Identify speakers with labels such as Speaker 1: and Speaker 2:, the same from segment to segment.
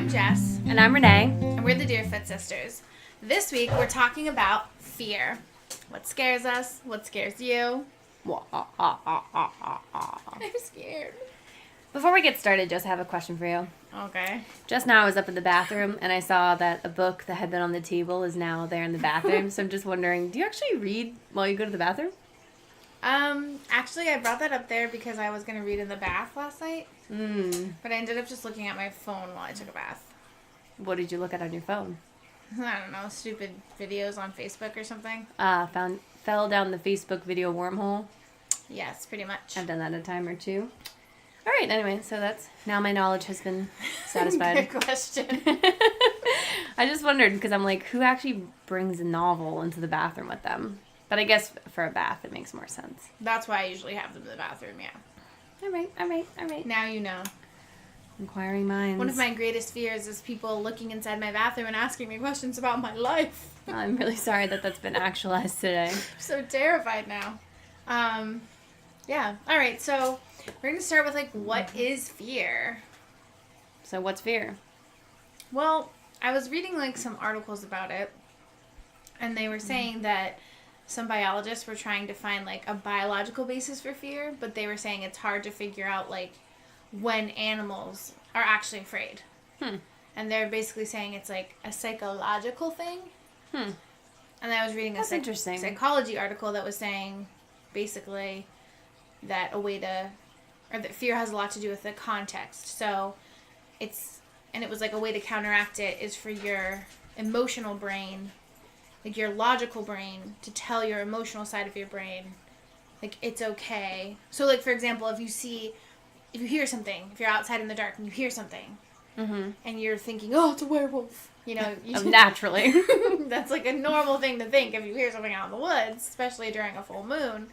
Speaker 1: I'm Jess.
Speaker 2: And I'm Renee.
Speaker 1: And we're the Deerfoot Sisters. This week we're talking about fear. What scares us? What scares you? I'm scared.
Speaker 2: Before we get started, Jess, I have a question for you.
Speaker 1: Okay.
Speaker 2: Just now I was up in the bathroom and I saw that a book that had been on the table is now there in the bathroom. So I'm just wondering, do you actually read while you go to the bathroom?
Speaker 1: Actually, I brought that up there because I was going to read in the bath last night. But I ended up just looking at my phone while I took a bath.
Speaker 2: What did you look at on your phone?
Speaker 1: I don't know, stupid videos on Facebook or something.
Speaker 2: Fell down the Facebook video wormhole.
Speaker 1: Yes, pretty much.
Speaker 2: I've done that a time or two. All right, anyway, so that's, now my knowledge has been satisfied.
Speaker 1: Good question.
Speaker 2: I just wondered, because I'm like, who actually brings a novel into the bathroom with them? But I guess for a bath, it makes more sense.
Speaker 1: That's why I usually have them in the bathroom, yeah.
Speaker 2: All right.
Speaker 1: Now you know.
Speaker 2: Inquiring minds.
Speaker 1: One of my greatest fears is people looking inside my bathroom and asking me questions about my life.
Speaker 2: I'm really sorry that that's been actualized today.
Speaker 1: I'm so terrified now. Yeah. All right, so we're going to start with, what is fear?
Speaker 2: So what's fear?
Speaker 1: Well, I was reading, some articles about it, and they were saying that some biologists were trying to find, a biological basis for fear, but they were saying it's hard to figure out, when animals are actually afraid. And they're basically saying it's, a psychological thing. And I was reading a psychology article that was saying, basically, that that fear has a lot to do with the context. So, it was a way to counteract it is for your emotional brain, your logical brain, to tell your emotional side of your brain, it's okay. So, for example, if you hear something, if you're outside in the dark and you hear something, and you're thinking, oh, it's a werewolf,
Speaker 2: naturally.
Speaker 1: That's, a normal thing to think if you hear something out in the woods, especially during a full moon.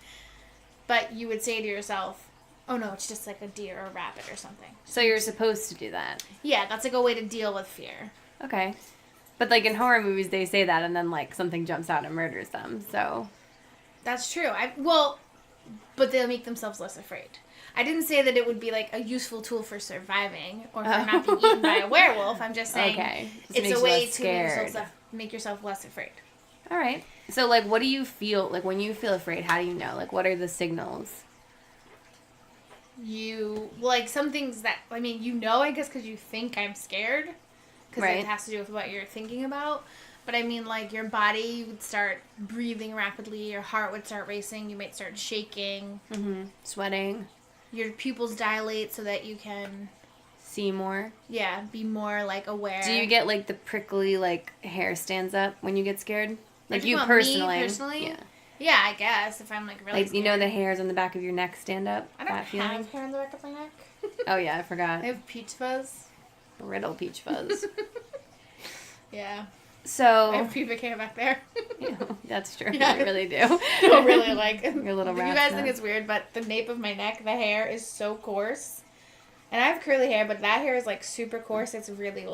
Speaker 1: But you would say to yourself, oh, no, it's just, a deer or a rabbit or something.
Speaker 2: So you're supposed to do that.
Speaker 1: Yeah, that's, a way to deal with fear.
Speaker 2: Okay. But, in horror movies, they say that, and then, something jumps out and murders them, so.
Speaker 1: That's true. But they'll make themselves less afraid. I didn't say that it would be, a useful tool for surviving or for not being eaten by a werewolf. I'm just saying it's a way to make yourself less afraid.
Speaker 2: All right. So, what do you feel, when you feel afraid, how do you know? What are the signals?
Speaker 1: Some things that, I guess because you think I'm scared. Because it has to do with what you're thinking about. But your body, you would start breathing rapidly, your heart would start racing, you might start shaking.
Speaker 2: Sweating.
Speaker 1: Your pupils dilate so that you can
Speaker 2: see more.
Speaker 1: Yeah, be more, aware.
Speaker 2: Do you get, the prickly, hair stands up when you get scared? You
Speaker 1: personally? Me personally?
Speaker 2: Yeah.
Speaker 1: Yeah, I guess, if I'm, really scared.
Speaker 2: The hairs on the back of your neck stand up?
Speaker 1: I don't have hair on the back of my neck.
Speaker 2: Oh, yeah, I forgot.
Speaker 1: I have peach fuzz.
Speaker 2: Brittle peach fuzz.
Speaker 1: Yeah.
Speaker 2: So
Speaker 1: I have pubic hair back there.
Speaker 2: Yeah, that's true. Yeah. You really do.
Speaker 1: I really
Speaker 2: your little rat.
Speaker 1: You guys think it's weird, but the nape of my neck, the hair is so coarse. And I have curly hair, but that hair is super coarse. It's really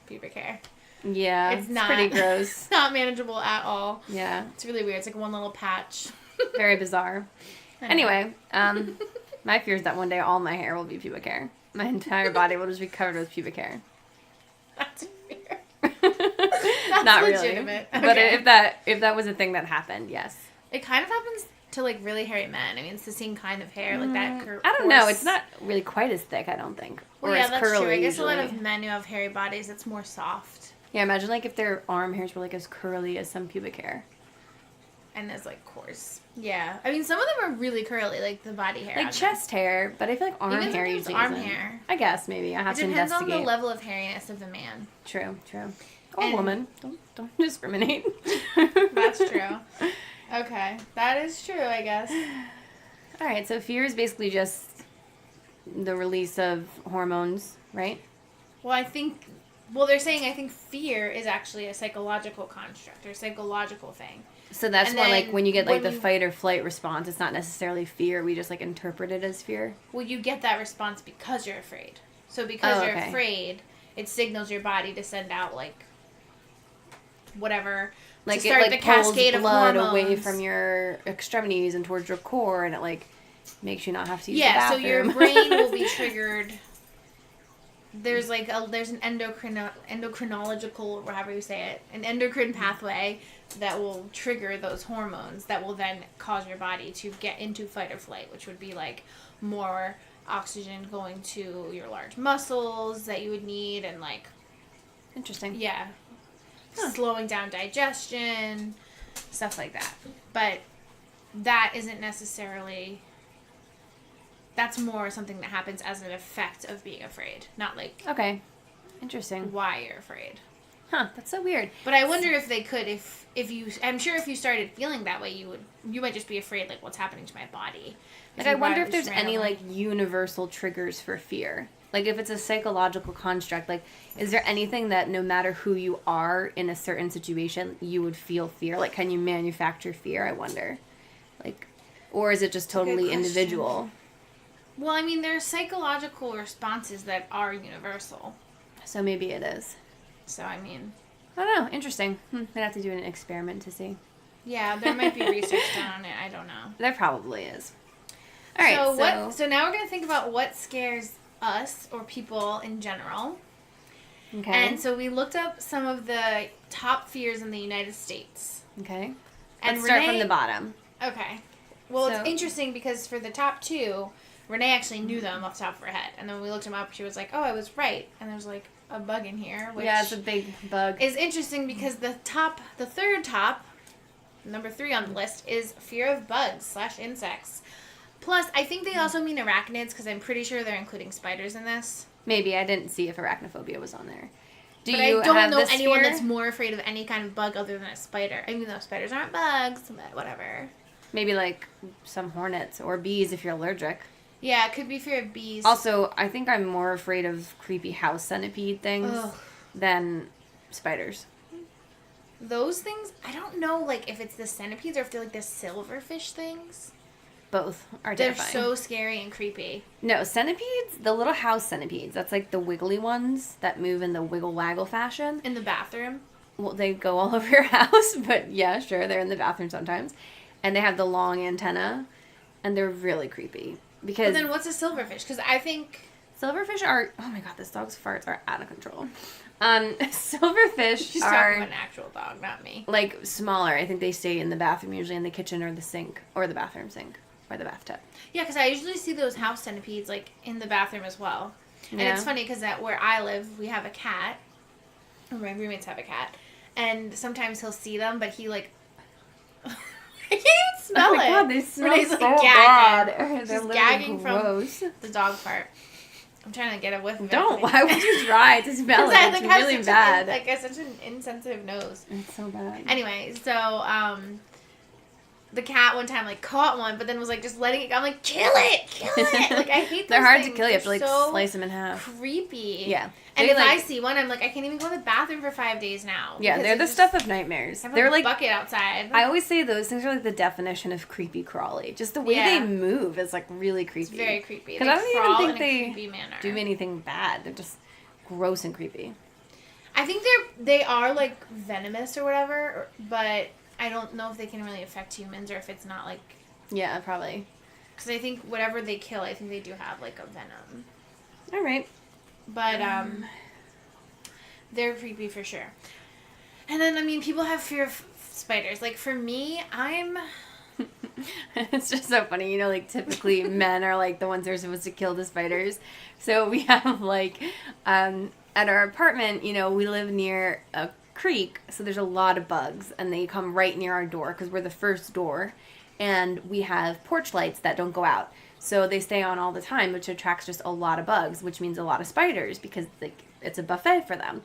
Speaker 1: pubic hair.
Speaker 2: Yeah. It's pretty gross.
Speaker 1: Not manageable at all.
Speaker 2: Yeah.
Speaker 1: It's really weird. It's one little patch.
Speaker 2: Very bizarre. Anyway, my fear is that one day all my hair will be pubic hair. My entire body will just be covered with pubic hair.
Speaker 1: That's weird.
Speaker 2: That's not legitimate. Really. Okay. But if that was a thing that happened, yes.
Speaker 1: It kind of happens to really hairy men. It's the same kind of hair, that.
Speaker 2: I don't know. It's not really quite as thick, I don't think.
Speaker 1: Well, yeah, that's true. I guess usually. A lot of men who have hairy bodies, it's more soft.
Speaker 2: Yeah, imagine if their arm hairs were as curly as some pubic hair.
Speaker 1: And as coarse. Yeah. Some of them are really curly, the body hair.
Speaker 2: Chest hair, but I feel arm
Speaker 1: even
Speaker 2: hair usually
Speaker 1: arm
Speaker 2: isn't.
Speaker 1: Hair.
Speaker 2: I guess maybe. I have to investigate.
Speaker 1: It depends on the level of hairiness of the man.
Speaker 2: True. Or woman. Don't discriminate.
Speaker 1: That's true. Okay. That is true, I guess.
Speaker 2: All right, so fear is basically just the release of hormones, right?
Speaker 1: Well, they're saying I think fear is actually a psychological construct or psychological thing.
Speaker 2: So that's why, when you get, the fight or flight response, it's not necessarily fear. We just, interpret it as fear.
Speaker 1: Well, you get that response because you're afraid. So because you're afraid, it signals your body to send out, whatever, to start the cascade of hormones.
Speaker 2: Away from your extremities and towards your core, and it, makes you not have to use the bathroom.
Speaker 1: So your brain will be triggered there's like there's an endocrinological, or however you say it, an endocrine pathway that will trigger those hormones that will then cause your body to get into fight or flight, which would be like more oxygen going to your large muscles that you would need, and like
Speaker 2: Interesting.
Speaker 1: yeah, slowing down digestion, stuff like that. But that isn't necessarily, that's more something that happens as an effect of being afraid, not like
Speaker 2: Okay. Interesting.
Speaker 1: why you're afraid.
Speaker 2: Huh, that's so weird.
Speaker 1: But I wonder if they could, if you, I'm sure if you started feeling that way, you might just be afraid, like, what's happening to my body.
Speaker 2: Like, I wonder if there's any, like, universal triggers for fear. Like, if it's a psychological construct, like, is there anything that no matter who you are in a certain situation, you would feel fear? Like, can you manufacture fear, I wonder? Like, or is it just totally individual?
Speaker 1: Well, I mean, there are psychological responses that are universal.
Speaker 2: So maybe it is.
Speaker 1: So, I mean,
Speaker 2: I don't know. Interesting. I'd have to do an experiment to see.
Speaker 1: yeah, there might be research done on it. I don't know.
Speaker 2: There probably is. All right,
Speaker 1: So now we're going to think about what scares us or people in general.
Speaker 2: Okay.
Speaker 1: And so we looked up some of the top fears in the United States.
Speaker 2: Okay.
Speaker 1: And
Speaker 2: Let's start from the bottom.
Speaker 1: Okay. Well,
Speaker 2: So-
Speaker 1: it's interesting because for the top two, Renee actually knew them off the top of her head. And then when we looked them up, she was like, oh, I was right. And there's like a bug in here, which
Speaker 2: Yeah, it's a big bug.
Speaker 1: is interesting because the third top, number 3 on the list, is fear of bugs / insects. Plus, I think they also mean arachnids because I'm pretty sure they're including spiders in this.
Speaker 2: Maybe. I didn't see if arachnophobia was on there.
Speaker 1: But I don't know anyone that's more afraid of any kind of bug other than a spider. I mean, though spiders aren't bugs, but whatever.
Speaker 2: Maybe like some hornets or bees if you're allergic.
Speaker 1: Yeah, it could be fear of bees.
Speaker 2: Also, I think I'm more afraid of creepy house centipede things than spiders.
Speaker 1: Those things, I don't know, like, if it's the centipedes or if they're, like, the silverfish things.
Speaker 2: Both are
Speaker 1: They're
Speaker 2: terrifying.
Speaker 1: so scary and creepy.
Speaker 2: No, centipedes, the little house centipedes, that's like the wiggly ones that move in the wiggle-waggle fashion.
Speaker 1: In the bathroom.
Speaker 2: Well, they go all over your house, but yeah, sure, they're in the bathroom sometimes. And they have the long antenna, and they're really creepy. Because
Speaker 1: But then what's a silverfish? Because I think...
Speaker 2: silverfish are... Oh my god, this dog's farts are out of control. Silverfish
Speaker 1: She's
Speaker 2: are...
Speaker 1: talking about an actual dog, not me.
Speaker 2: like, smaller. I think they stay in the bathroom, usually in the kitchen or the sink. Or the bathroom sink. Or the bathtub.
Speaker 1: Yeah, because I usually see those house centipedes, like, in the bathroom as well. And
Speaker 2: Yeah.
Speaker 1: it's funny because at where I live, we have a cat. Or my roommates have a cat. And sometimes he'll see them, but he, like... I can't even smell
Speaker 2: Oh my
Speaker 1: it.
Speaker 2: god, they smell
Speaker 1: Renee's,
Speaker 2: so
Speaker 1: like,
Speaker 2: bad.
Speaker 1: gagging.
Speaker 2: They're
Speaker 1: She's
Speaker 2: literally
Speaker 1: gagging
Speaker 2: gross.
Speaker 1: from the dog part. I'm trying to get a whiff of it.
Speaker 2: Don't. Why would you try to smell it?
Speaker 1: I,
Speaker 2: It's
Speaker 1: like, have
Speaker 2: really
Speaker 1: such
Speaker 2: bad.
Speaker 1: I have such an insensitive nose.
Speaker 2: It's so bad.
Speaker 1: Anyway, so the cat one time like caught one, but then was like just letting it go. I'm like, kill it! Like I hate those
Speaker 2: They're hard
Speaker 1: things.
Speaker 2: to kill. You have to like
Speaker 1: They're so
Speaker 2: slice them in half.
Speaker 1: creepy.
Speaker 2: Yeah.
Speaker 1: And
Speaker 2: They,
Speaker 1: if I
Speaker 2: like-
Speaker 1: see one, I'm like, I can't even go to the bathroom for 5 days now.
Speaker 2: Yeah,
Speaker 1: because
Speaker 2: they're the
Speaker 1: it's
Speaker 2: stuff
Speaker 1: just-
Speaker 2: of nightmares.
Speaker 1: I have
Speaker 2: They're
Speaker 1: a
Speaker 2: like
Speaker 1: bucket outside.
Speaker 2: I always say those things are like the definition of creepy crawly. Just the way
Speaker 1: Yeah.
Speaker 2: they move is like really creepy.
Speaker 1: It's very creepy.
Speaker 2: Because
Speaker 1: They
Speaker 2: I don't even
Speaker 1: crawl
Speaker 2: think
Speaker 1: in a
Speaker 2: they
Speaker 1: creepy manner.
Speaker 2: do anything bad. They're just gross and creepy.
Speaker 1: I think they are like venomous or whatever, but I don't know if they can really affect humans or if it's not like.
Speaker 2: Yeah, probably.
Speaker 1: Because I think whatever they kill, I think they do have like a venom.
Speaker 2: All right.
Speaker 1: But they're creepy for sure. And then I mean, people have fear of spiders. Like for me,
Speaker 2: It's just so funny, you know, like typically men are like the ones that are supposed to kill the spiders. So we have like at our apartment, you know, we live near a creek, so there's a lot of bugs and they come right near our door because we're the first door, and we have porch lights that don't go out. So they stay on all the time, which attracts just a lot of bugs, which means a lot of spiders because like it's a buffet for them.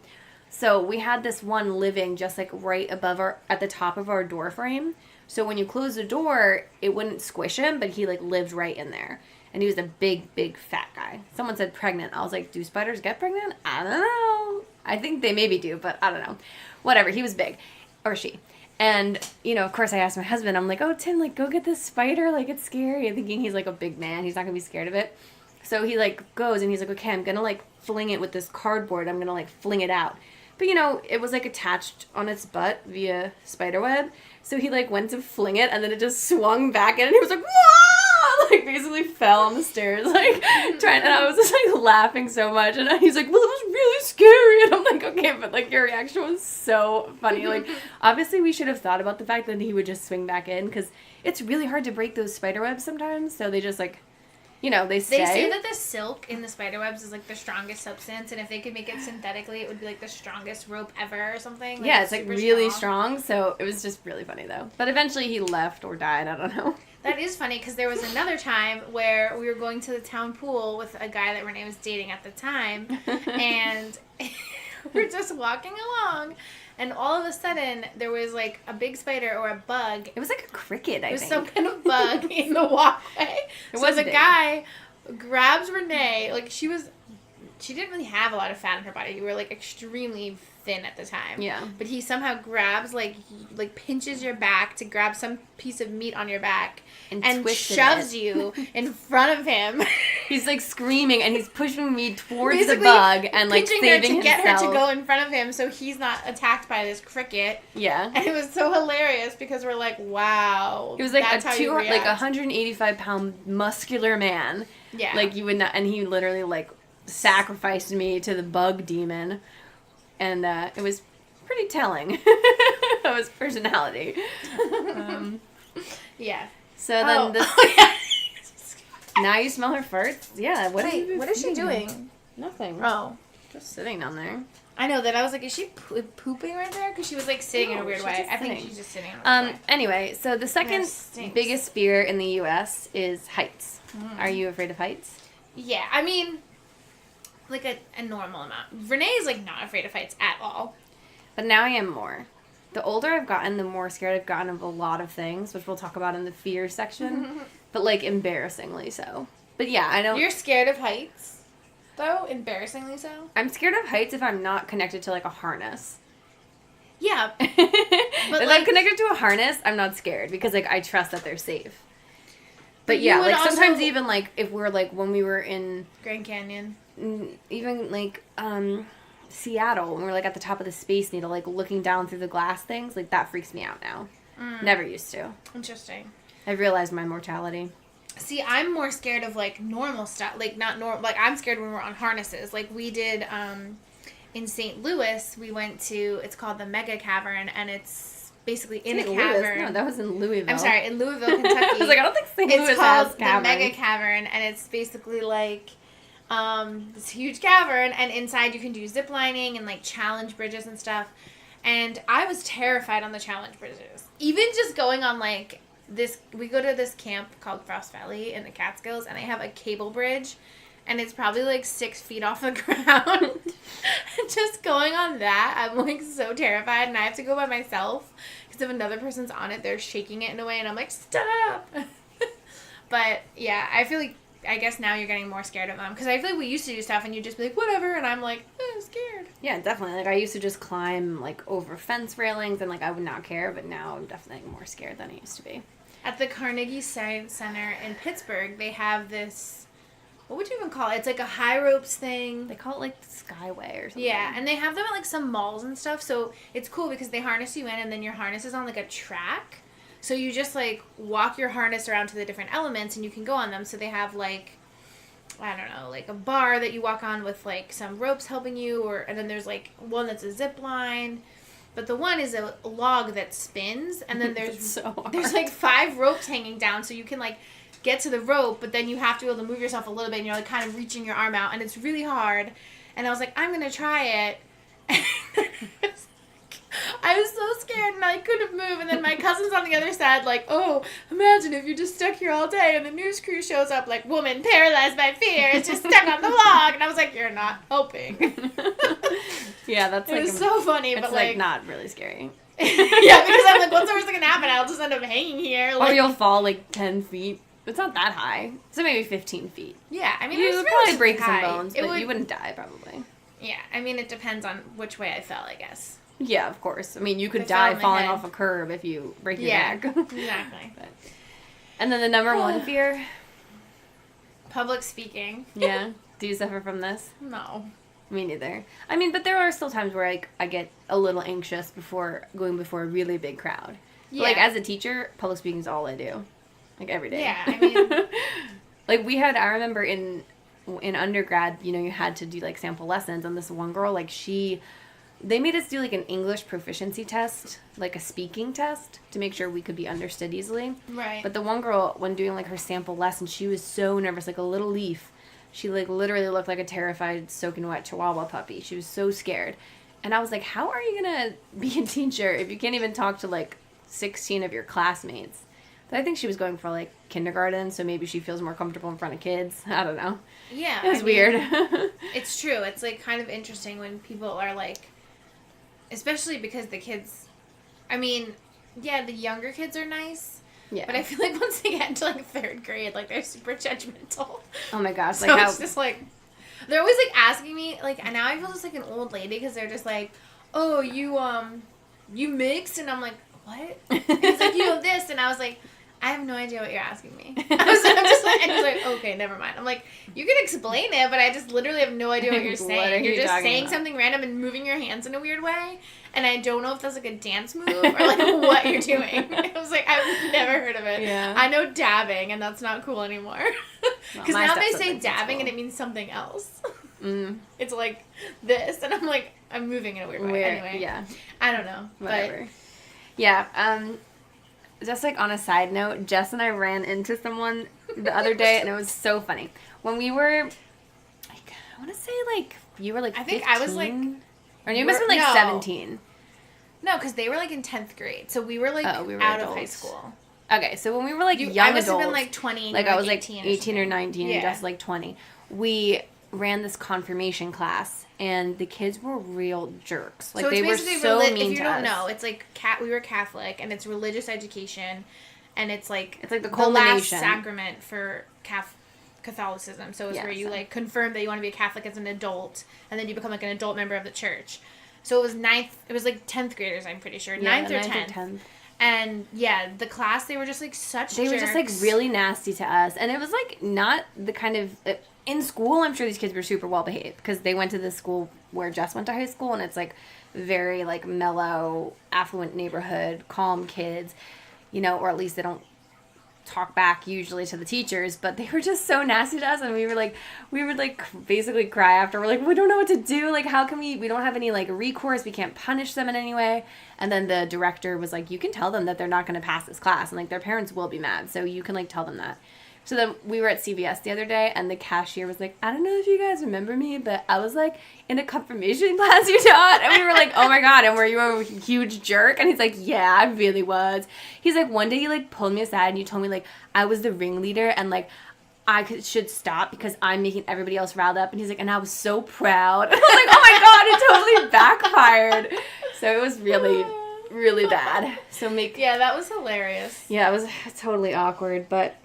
Speaker 2: So we had this one living just like right above at the top of our door frame. So when you close the door, it wouldn't squish him, but he like lived right in there. And he was a big, big fat guy. Someone said pregnant. I was like, do spiders get pregnant? I don't know. I think they maybe do, but I don't know. Whatever. He was big. Or she. And, you know, of course I asked my husband, I'm like, oh, Tim, like, go get this spider. Like, it's scary. Thinking he's like a big man. He's not going to be scared of it. So he like goes and he's like, okay, I'm going to like fling it with this cardboard. I'm going to like fling it out. But, you know, it was like attached on its butt via spider web. So he like went to fling it and then it just swung back in and he was like, whoa! like basically fell on the stairs, like trying, and I was just like laughing so much, and he's like, well, it was really scary, and I'm like, okay, but like your reaction was so funny. Like, obviously we should have thought about the fact that he would just swing back in, because it's really hard to break those spider webs sometimes, so they just like, you know, they stay.
Speaker 1: They say that the silk in the spider webs is like the strongest substance, and if they could make it synthetically, it would be like the strongest rope ever or something. Like,
Speaker 2: yeah, it's like really strong, so it was just really funny though. But eventually he left or died, I don't know.
Speaker 1: That is funny, because there was another time where we were going to the town pool with a guy that Renee was dating at the time, and we're just walking along, and all of a sudden there was like a big spider or a bug.
Speaker 2: It was like a cricket, I think.
Speaker 1: It was some kind of bug in the walkway. So the guy grabs Renee, like she didn't really have a lot of fat in her body. You were like extremely thin at the time.
Speaker 2: Yeah.
Speaker 1: But he somehow grabs, like pinches your back to grab some piece of meat on your back and shoves you in front of him.
Speaker 2: He's like screaming and he's pushing me towards the bug and like saving
Speaker 1: her to
Speaker 2: himself.
Speaker 1: Get her to go in front of him so he's not attacked by this cricket.
Speaker 2: Yeah.
Speaker 1: And it was so hilarious because we're like, wow.
Speaker 2: He was like a 185-pound muscular man.
Speaker 1: Yeah.
Speaker 2: Like you would not, and he literally like sacrificed me to the bug demon. And it was pretty telling of his personality.
Speaker 1: Yeah.
Speaker 2: So then now you smell her farts? Yeah. What is she doing? Nothing.
Speaker 1: Oh.
Speaker 2: Just sitting down there.
Speaker 1: I know that. I was like, is she pooping right there? Because she was like sitting in a weird way. I think she's just sitting in a weird way.
Speaker 2: Anyway, so the second biggest fear in the U.S. is heights. Are you afraid of heights?
Speaker 1: Yeah. I mean, like a normal amount. Renee is like not afraid of heights at all.
Speaker 2: But now I am more. The older I've gotten, the more scared I've gotten of a lot of things, which we'll talk about in the fear section. But like embarrassingly so. But yeah, I don't.
Speaker 1: You're scared of heights, though? Embarrassingly so?
Speaker 2: I'm scared of heights if I'm not connected to like a harness.
Speaker 1: Yeah.
Speaker 2: But if I'm connected to a harness, I'm not scared because like I trust that they're safe. But yeah, like sometimes even like if we're like when we were in
Speaker 1: Grand Canyon,
Speaker 2: even like Seattle, when we're like at the top of the Space Needle, like looking down through the glass things, like that freaks me out now. Never used to.
Speaker 1: Interesting.
Speaker 2: I've realized my mortality.
Speaker 1: See, I'm more scared of like normal stuff, like not normal. Like I'm scared when we're on harnesses. Like we did in St. Louis. We went to. It's called the Mega Cavern, and it's basically in a cavern.
Speaker 2: No, that was in Louisville.
Speaker 1: I'm sorry, in Louisville, Kentucky.
Speaker 2: I was like, I don't think St. Louis has
Speaker 1: It's called the Mega Cavern, and it's basically like this huge cavern, and inside you can do zip lining and like challenge bridges and stuff. And I was terrified on the challenge bridges. Even just going on like this, we go to this camp called Frost Valley in the Catskills, and they have a cable bridge, and it's probably like 6 feet off the ground. Just going on that, I'm like so terrified, and I have to go by myself because if another person's on it, they're shaking it in a way, and I'm like, stop. But yeah, I guess now you're getting more scared of them because I feel like we used to do stuff and you'd just be like, whatever, and I'm like, I'm scared.
Speaker 2: Yeah, definitely. Like I used to just climb like over fence railings and like I would not care, but now I'm definitely more scared than I used to be.
Speaker 1: At the Carnegie Science Center in Pittsburgh, they have this, what would you even call it? It's like a high ropes thing.
Speaker 2: They call it like Skyway or something.
Speaker 1: Yeah, and they have them at like some malls and stuff, so it's cool because they harness you in and then your harness is on like a track. So you just like walk your harness around to the different elements and you can go on them. So they have like, I don't know, like a bar that you walk on with like some ropes helping you, and then there's like one that's a zip line. But the one is a log that spins, and then there's like 5 ropes hanging down, so you can like get to the rope, but then you have to be able to move yourself a little bit, and you're like kind of reaching your arm out, and it's really hard. And I was like, I'm gonna try it. I was so scared and I couldn't move, and then my cousin's on the other side like, oh, imagine if you're just stuck here all day and the news crew shows up like, woman paralyzed by fear is just stuck on the log, and I was like, you're not helping.
Speaker 2: Yeah, that's
Speaker 1: it was so funny, but
Speaker 2: like not really scary.
Speaker 1: Yeah, because I'm like, what's the worst that can happen? I'll just end up hanging here.
Speaker 2: Or you'll fall like 10 feet. It's not that high. So maybe 15 feet.
Speaker 1: Yeah, I mean,
Speaker 2: you would probably break some bones, but
Speaker 1: you
Speaker 2: wouldn't die probably.
Speaker 1: Yeah, I mean, it depends on which way I fell, I guess.
Speaker 2: Yeah, of course. I mean, you could die falling off a curb if you break your neck.
Speaker 1: Exactly.
Speaker 2: And then the number one fear?
Speaker 1: Public speaking.
Speaker 2: Yeah. Do you suffer from this?
Speaker 1: No.
Speaker 2: Me neither. I mean, but there are still times where I get a little anxious before going before a really big crowd. Yeah. But, like, as a teacher, public speaking is all I do. Like, every day.
Speaker 1: Yeah, I mean,
Speaker 2: Like, I remember in undergrad, you know, you had to do, like, sample lessons, and this one girl, like, they made us do, like, an English proficiency test, like a speaking test, to make sure we could be understood easily.
Speaker 1: Right.
Speaker 2: But the one girl, when doing, like, her sample lesson, she was so nervous, like a little leaf. She, like, literally looked like a terrified, soaking wet Chihuahua puppy. She was so scared. And I was like, how are you going to be a teacher if you can't even talk to, like, 16 of your classmates? But I think she was going for, like, kindergarten, so maybe she feels more comfortable in front of kids. I don't know.
Speaker 1: Yeah.
Speaker 2: It was weird.
Speaker 1: It's true. It's, like, kind of interesting when people are, like, especially because the kids, I mean, yeah, the younger kids are nice.
Speaker 2: Yeah.
Speaker 1: But I feel like once they get into, like, 3rd grade, like, they're super judgmental.
Speaker 2: Oh, my gosh.
Speaker 1: So
Speaker 2: like
Speaker 1: it's just, like, they're always, like, asking me, like, and now I feel just like an old lady because they're just like, oh, you mixed? And I'm like, what? And he's like, you know this? And I was like, I have no idea what you're asking me. I'm just like, and he's like, okay, never mind. I'm like, you can explain it, but I just literally have no idea what you're saying. You're just saying something random and moving your hands in a weird way, and I don't know if that's like a dance move or like what you're doing. I was like, I've never heard of it.
Speaker 2: Yeah.
Speaker 1: I know dabbing, and that's not cool anymore. Because now they say dabbing
Speaker 2: cool.
Speaker 1: and it means something else.
Speaker 2: Mm.
Speaker 1: It's like this, and I'm like, I'm moving in a weird way. Anyway,
Speaker 2: yeah.
Speaker 1: I don't know.
Speaker 2: Whatever. Yeah. Just, like, on a side note, Jess and I ran into someone the other day, and it was so funny. When we were, like, I want to say, like, you were, like, 15?
Speaker 1: I think I was, like...
Speaker 2: Or you must have been, like, 17.
Speaker 1: No, because they were, like, in 10th grade, so we were, like, out
Speaker 2: adults.
Speaker 1: of high school.
Speaker 2: Okay, so when we were, like, young
Speaker 1: I must
Speaker 2: adults...
Speaker 1: have been, like, 20,
Speaker 2: like, I was, like, 18 or
Speaker 1: 19
Speaker 2: 19, and Jess, like, 20. We ran this confirmation class, and the kids were real jerks. Like, so they were so mean to us. If you don't know,
Speaker 1: it's like we were Catholic, and it's religious education, and it's like
Speaker 2: the culmination,
Speaker 1: last sacrament for Catholicism. So it's where you like confirm that you want to be a Catholic as an adult, and then you become like an adult member of the church. So it was like 10th graders, I'm pretty sure, 9th or 10th. And yeah, the class, they were just like such jerks.
Speaker 2: They were just like really nasty to us, and it was like not the kind of in school. I'm sure these kids were super well behaved because they went to this school where Jess went to high school, and it's like very like mellow, affluent neighborhood, calm kids, you know, or at least they don't talk back usually to the teachers, but they were just so nasty to us, and we would like basically cry after. We're like, we don't know what to do, like how can we don't have any like recourse, we can't punish them in any way. And then the director was like, you can tell them that they're not going to pass this class, and like their parents will be mad, so you can like tell them that. So then we were at CVS the other day, and the cashier was like, I don't know if you guys remember me, but I was like in a confirmation class you taught. And we were like, oh my God, and were you a huge jerk? And he's like, yeah, I really was. He's like, one day you like pulled me aside and you told me like I was the ringleader and like should stop because I'm making everybody else riled up. And he's like, and I was so proud. And I was like, oh my God, it totally backfired. So it was really, really bad.
Speaker 1: Yeah, that was hilarious.
Speaker 2: Yeah, it was totally awkward, but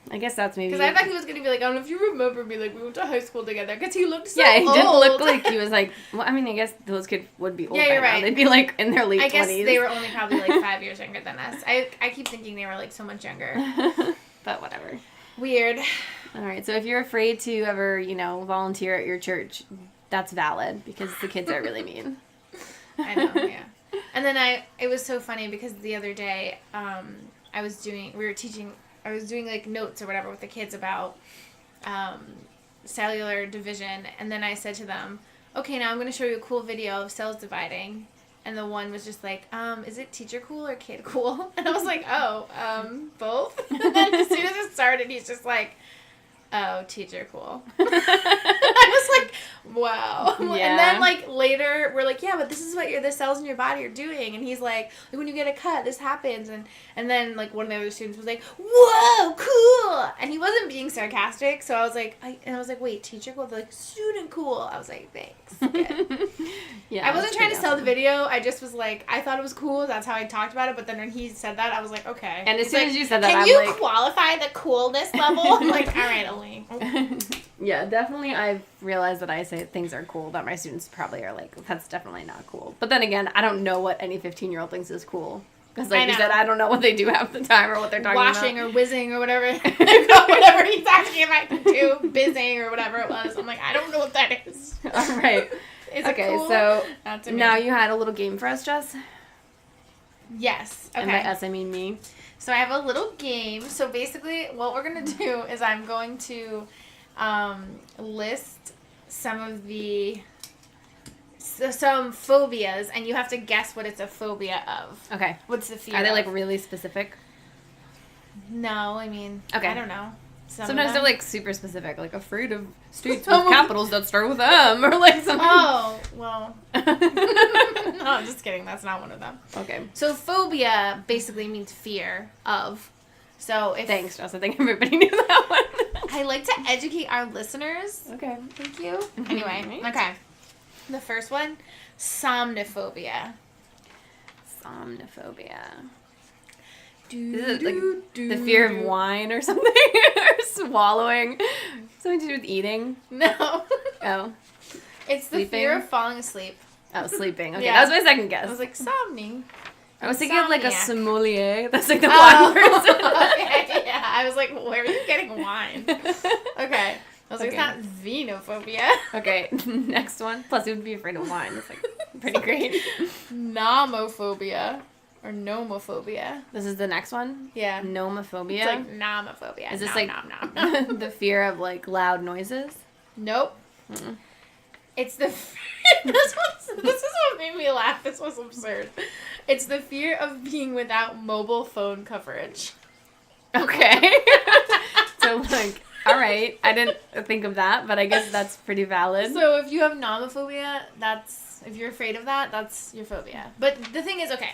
Speaker 2: I guess that's maybe...
Speaker 1: Because I thought he was going to be like, I don't know if you remember me, like, we went to high school together. Because he looked so
Speaker 2: old. Yeah, he didn't look like he was like... Well, I mean, I guess those kids would be old by now. They'd be like in their late 20s.
Speaker 1: I guess they were only probably like 5 years younger than us. I keep thinking they were like so much younger.
Speaker 2: But whatever.
Speaker 1: Weird.
Speaker 2: All right, so if you're afraid to ever, volunteer at your church, that's valid because the kids are really mean.
Speaker 1: I know, yeah. And then it was so funny because the other day, I was doing like notes or whatever with the kids about cellular division, and then I said to them, okay, now I'm going to show you a cool video of cells dividing. And the one was just like, is it teacher cool or kid cool? And I was like, both. And then as soon as it started, he's just like, oh, teacher cool. I was like, wow. Yeah. And then like later we're like, yeah, but this is what the cells in your body are doing. And he's like when you get a cut, this happens. And then like one of the other students was like, whoa, cool. And he wasn't being sarcastic. So I was like, wait, teacher cool? They're like, student cool. I was like, thanks. Okay. Yeah. I wasn't trying to sell the video. I just was like, I thought it was cool. That's how I talked about it. But then when he said that, I was like, okay.
Speaker 2: And as soon as you said that,
Speaker 1: can you qualify the coolness level? I'm like, all right, Ellie.
Speaker 2: Yeah, definitely I've realized that I say things are cool that my students probably are like, that's definitely not cool. But then again, I don't know what any 15-year-old thinks is cool. Because like you said, I don't know what they do half the time or what they're talking about.
Speaker 1: Washing or whizzing or whatever. Whatever he's asking if I can do. Bizzing or whatever it was. I'm like, I don't know what that is.
Speaker 2: All right.
Speaker 1: Is it cool?
Speaker 2: So now you had a little game for us, Jess?
Speaker 1: Yes. Okay.
Speaker 2: And by us, I mean me.
Speaker 1: So I have a little game. So basically, what we're going to do is I'm going to list some phobias, and you have to guess what it's a phobia of.
Speaker 2: Okay.
Speaker 1: What's the fear
Speaker 2: Are they,
Speaker 1: of?
Speaker 2: like, really specific?
Speaker 1: No, I mean, I don't know.
Speaker 2: Sometimes they're, like, super specific, like, afraid of streets with capitals that start with M, or, like, something.
Speaker 1: Oh, well. No, I'm just kidding. That's not one of them.
Speaker 2: Okay.
Speaker 1: So phobia basically means fear of. So if
Speaker 2: Thanks, Jess. I think everybody knew that one.
Speaker 1: I like to educate our listeners.
Speaker 2: Okay.
Speaker 1: Thank you. Anyway, okay. The first one, somnophobia.
Speaker 2: Somnophobia.
Speaker 1: Is
Speaker 2: it like the fear of wine or something? Or swallowing? Something to do with eating?
Speaker 1: No.
Speaker 2: Oh.
Speaker 1: It's the fear of falling asleep.
Speaker 2: Oh, sleeping. Okay,
Speaker 1: Yeah.
Speaker 2: that was my second guess.
Speaker 1: I was like, somni.
Speaker 2: I was thinking of like a sommelier. That's like the
Speaker 1: Oh.
Speaker 2: wine person.
Speaker 1: Okay, yeah. I was like, where are you getting wine? Okay. I was like, it's not xenophobia.
Speaker 2: Okay, next one. Plus, you would be afraid of wine. It's like pretty great.
Speaker 1: Nomophobia. Or nomophobia.
Speaker 2: This is the next one?
Speaker 1: Yeah.
Speaker 2: Nomophobia?
Speaker 1: It's like nomophobia.
Speaker 2: Is this
Speaker 1: nom.
Speaker 2: the fear of like loud noises?
Speaker 1: Nope.
Speaker 2: Mm-mm.
Speaker 1: It's the this is what made me laugh. This was absurd. It's the fear of being without mobile phone coverage.
Speaker 2: Okay. So like, all right, I didn't think of that, but I guess that's pretty valid.
Speaker 1: So if you have nomophobia, if you're afraid of that, that's your phobia. But the thing is, okay,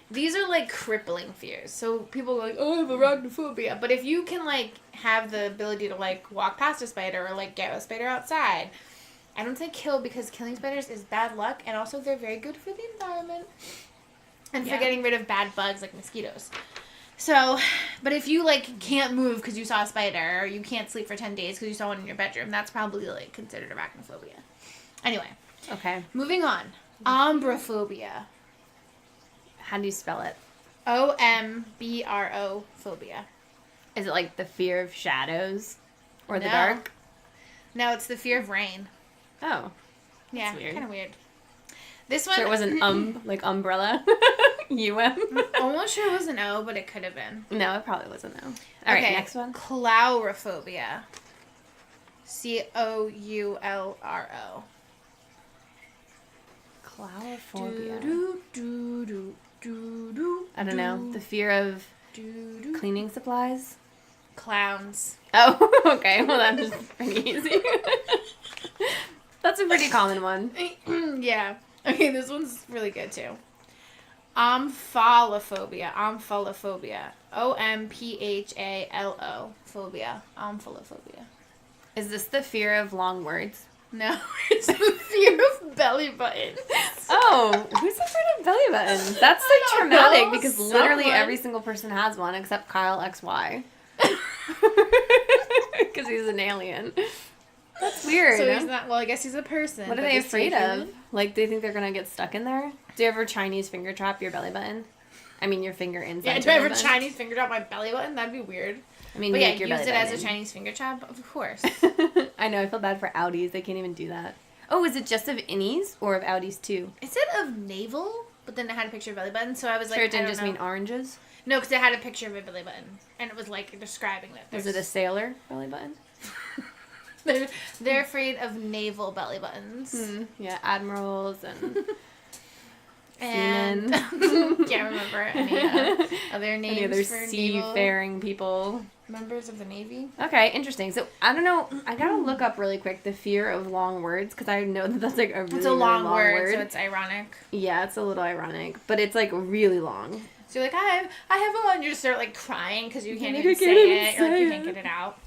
Speaker 1: these are like crippling fears. So people are like, oh, I have arachnophobia. But if you can like have the ability to like walk past a spider or like get a spider outside, I don't say kill because killing spiders is bad luck, and also they're very good for the environment and for getting rid of bad bugs like mosquitoes. So, but if you like can't move because you saw a spider, or you can't sleep for 10 days because you saw one in your bedroom, that's probably like considered arachnophobia. Anyway.
Speaker 2: Okay.
Speaker 1: Moving on. Ombrophobia.
Speaker 2: How do you spell it?
Speaker 1: O-M-B-R-O phobia.
Speaker 2: Is it like the fear of shadows or the
Speaker 1: No.
Speaker 2: dark?
Speaker 1: No, it's the fear of rain.
Speaker 2: Oh.
Speaker 1: Yeah,
Speaker 2: weird.
Speaker 1: kind of weird. This one...
Speaker 2: Sure it wasn't like umbrella? U-M?
Speaker 1: Almost sure it was an O, but it could have been.
Speaker 2: No, it probably wasn't though. All right, next one.
Speaker 1: Claurophobia. C-O-U-L-R-O.
Speaker 2: Claurophobia. I
Speaker 1: I
Speaker 2: don't know. The fear of cleaning supplies?
Speaker 1: Clowns.
Speaker 2: Oh, okay. Well, that's pretty easy. That's a pretty common one.
Speaker 1: Yeah. Okay, this one's really good too. Omphalophobia. Omphalophobia. O-M-P-H-A-L-O. Phobia. Omphalophobia.
Speaker 2: Is this the fear of long words?
Speaker 1: No, it's the fear of belly buttons.
Speaker 2: Oh, who's afraid of belly buttons? That's like
Speaker 1: don't
Speaker 2: traumatic
Speaker 1: know.
Speaker 2: because literally
Speaker 1: Someone.
Speaker 2: every single person has one except Kyle XY. Because he's an alien. That's weird.
Speaker 1: So he's not, well, I guess he's a person.
Speaker 2: What are
Speaker 1: but
Speaker 2: they
Speaker 1: is he
Speaker 2: afraid
Speaker 1: human?
Speaker 2: of? Like, do you think they're going to get stuck in there? Do you ever Chinese finger trap your belly button? I mean, your finger inside
Speaker 1: Yeah,
Speaker 2: your
Speaker 1: do I
Speaker 2: belly
Speaker 1: ever
Speaker 2: button?
Speaker 1: Chinese finger drop my belly button? That'd be weird.
Speaker 2: I mean,
Speaker 1: But
Speaker 2: make
Speaker 1: yeah,
Speaker 2: your
Speaker 1: use
Speaker 2: belly
Speaker 1: it as
Speaker 2: button
Speaker 1: a Chinese finger trap? Of course.
Speaker 2: in. I know, I feel bad for Audis. They can't even do that. Oh, is it just of innies or of Audis too?
Speaker 1: It said of navel, but then it had a picture of belly button, so I was like,
Speaker 2: Sure, it
Speaker 1: I
Speaker 2: didn't
Speaker 1: don't
Speaker 2: just
Speaker 1: know.
Speaker 2: mean oranges?
Speaker 1: No, because it had a picture of a belly button, and it was like describing that.
Speaker 2: Was it a sailor belly button?
Speaker 1: They're afraid of naval belly buttons.
Speaker 2: Yeah, admirals and
Speaker 1: And
Speaker 2: seamen.
Speaker 1: can't remember any other names
Speaker 2: Any other
Speaker 1: for naval
Speaker 2: seafaring people.
Speaker 1: members of the Navy.
Speaker 2: Okay, interesting. So, I don't know. I gotta look up really quick the fear of long words because I know that that's like a really,
Speaker 1: It's a
Speaker 2: really
Speaker 1: long,
Speaker 2: long
Speaker 1: word, so it's ironic.
Speaker 2: Yeah, it's a little ironic, but it's like really long.
Speaker 1: So you're like, I have one, and you just start like crying because you can't
Speaker 2: You
Speaker 1: even
Speaker 2: can't
Speaker 1: say
Speaker 2: even
Speaker 1: it, or like
Speaker 2: say
Speaker 1: you
Speaker 2: it.
Speaker 1: can't get it out.